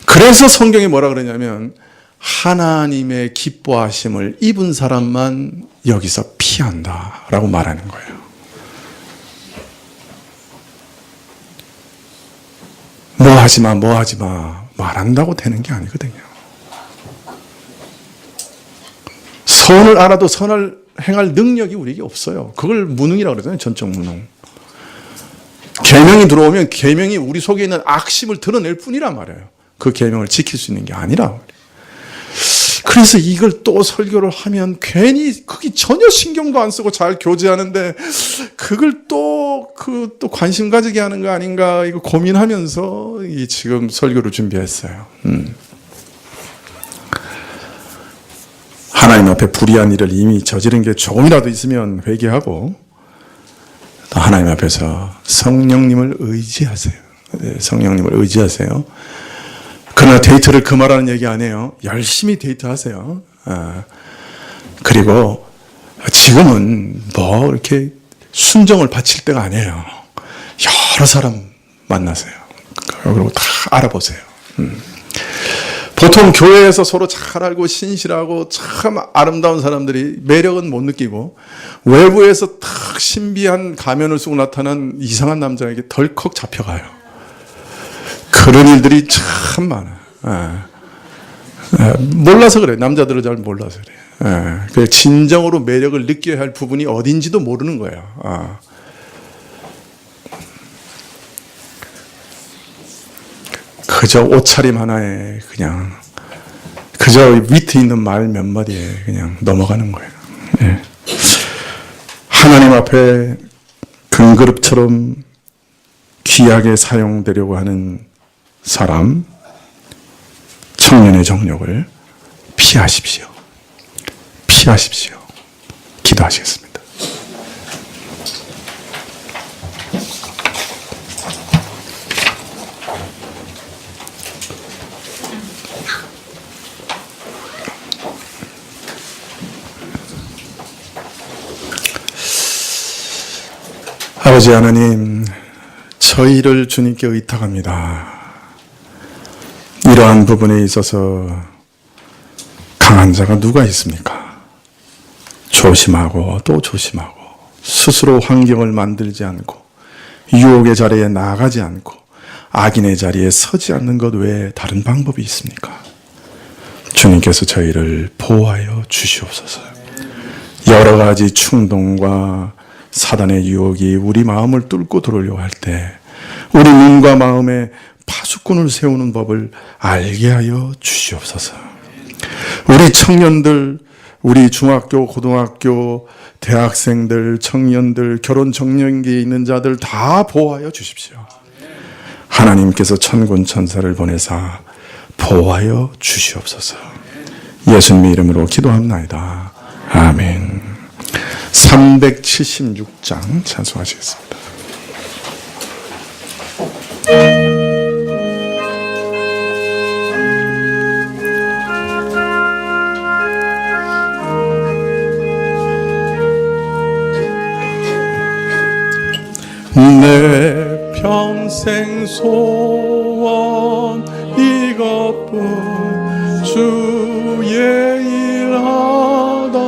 그래서 성경이 뭐라 그러냐면 하나님의 기뻐하심을 입은 사람만 여기서 피한다라고 말하는 거예요. 뭐 하지 마 말한다고 되는 게 아니거든요. 선을 알아도 선을 행할 능력이 우리에게 없어요. 그걸 무능이라고 그러잖아요. 전적 무능. 계명이 들어오면 계명이 우리 속에 있는 악심을 드러낼 뿐이란 말이에요. 그 계명을 지킬 수 있는 게 아니라. 그래서 이걸 또 설교를 하면 괜히 그게 전혀 신경도 안 쓰고 잘 교제하는데 그걸 또 관심 가지게 하는 거 아닌가 이거 고민하면서 지금 설교를 준비했어요. 하나님 앞에 불의한 일을 이미 저지른 게 조금이라도 있으면 회개하고 또 하나님 앞에서 성령님을 의지하세요. 네, 성령님을 의지하세요. 그러나 데이트를 금하라는 얘기 안 해요. 열심히 데이트하세요. 그리고 지금은 뭐 이렇게 순정을 바칠 때가 아니에요. 여러 사람 만나세요. 그리고 다 알아보세요. 보통 교회에서 서로 잘 알고 신실하고 참 아름다운 사람들이 매력은 못 느끼고 외부에서 탁 신비한 가면을 쓰고 나타난 이상한 남자에게 덜컥 잡혀가요. 그런 일들이 참 많아요. 몰라서 그래. 남자들은 잘 몰라서 그래. 그 진정으로 매력을 느껴야 할 부분이 어딘지도 모르는 거예요. 그저 옷차림 하나에 그냥 그저 위트 있는 말 몇 마디에 그냥 넘어가는 거예요. 예. 하나님 앞에 금그릇처럼 귀하게 사용되려고 하는 사람, 청년의 정욕을 피하십시오. 피하십시오. 기도하시겠습니다. 아버지 하나님, 저희를 주님께 의탁합니다. 이러한 부분에 있어서 강한 자가 누가 있습니까? 조심하고 또 조심하고 스스로 환경을 만들지 않고 유혹의 자리에 나가지 않고 악인의 자리에 서지 않는 것 외에 다른 방법이 있습니까? 주님께서 저희를 보호하여 주시옵소서. 여러 가지 충동과 사단의 유혹이 우리 마음을 뚫고 들어오려고 할 때 우리 눈과 마음에 파수꾼을 세우는 법을 알게 하여 주시옵소서. 우리 청년들, 우리 중학교, 고등학교, 대학생들, 청년들, 결혼 정년기에 있는 자들 다 보호하여 주십시오. 하나님께서 천군 천사를 보내사 보호하여 주시옵소서. 예수님의 이름으로 기도합나이다. 아멘. 376장 찬송하시겠습니다. 내 평생 소원 이것뿐 주의 일하다가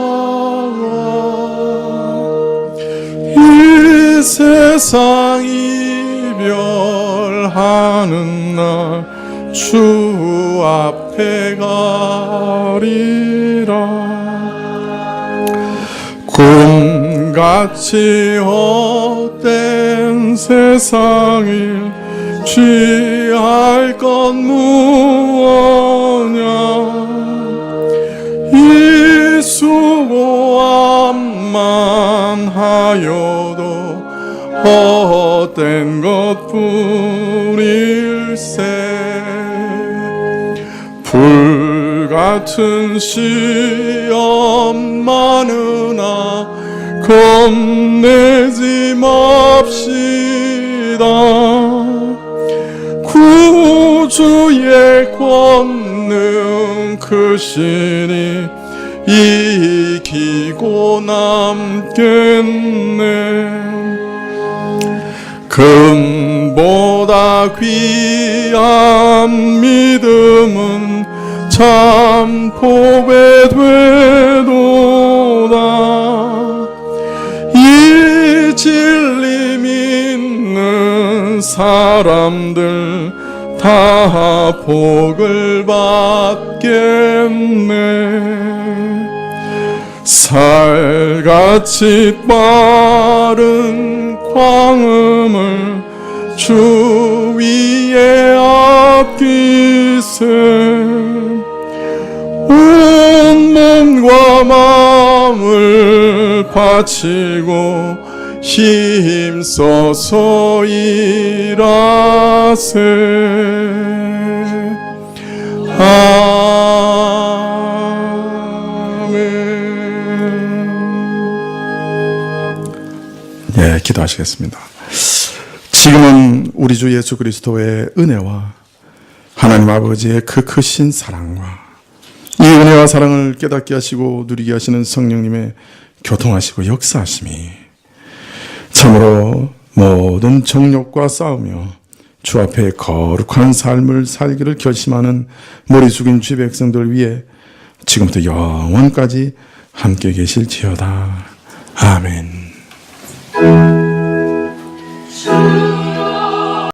이 세상 이별하는 날 주 앞에 가리라. 꿈같이 헛된 세상을 취할 것 무엇냐. 이 수고함만 하여도 헛된 것뿐일세. 불같은 시험 많으나 겁내지 맙시다. 구주의 권능 크시니 이기고 남겠네. 금보다 귀한 믿음은 참 복에 되도다. 이 진리 믿는 사람들 다 복을 받겠네. 살같이 빠른 광음을 주 위에 아끼세. 온 몸과 마음을 바치고 힘써서 일하세. 예, 기도하시겠습니다. 지금은 우리 주 예수 그리스도의 은혜와 하나님 아버지의 그 크신 사랑과 이 은혜와 사랑을 깨닫게 하시고 누리게 하시는 성령님의 교통하시고 역사하심이 참으로 모든 정욕과 싸우며 주 앞에 거룩한 삶을 살기를 결심하는 머리 숙인 주의 백성들 위해 지금부터 영원까지 함께 계실지어다. 아멘.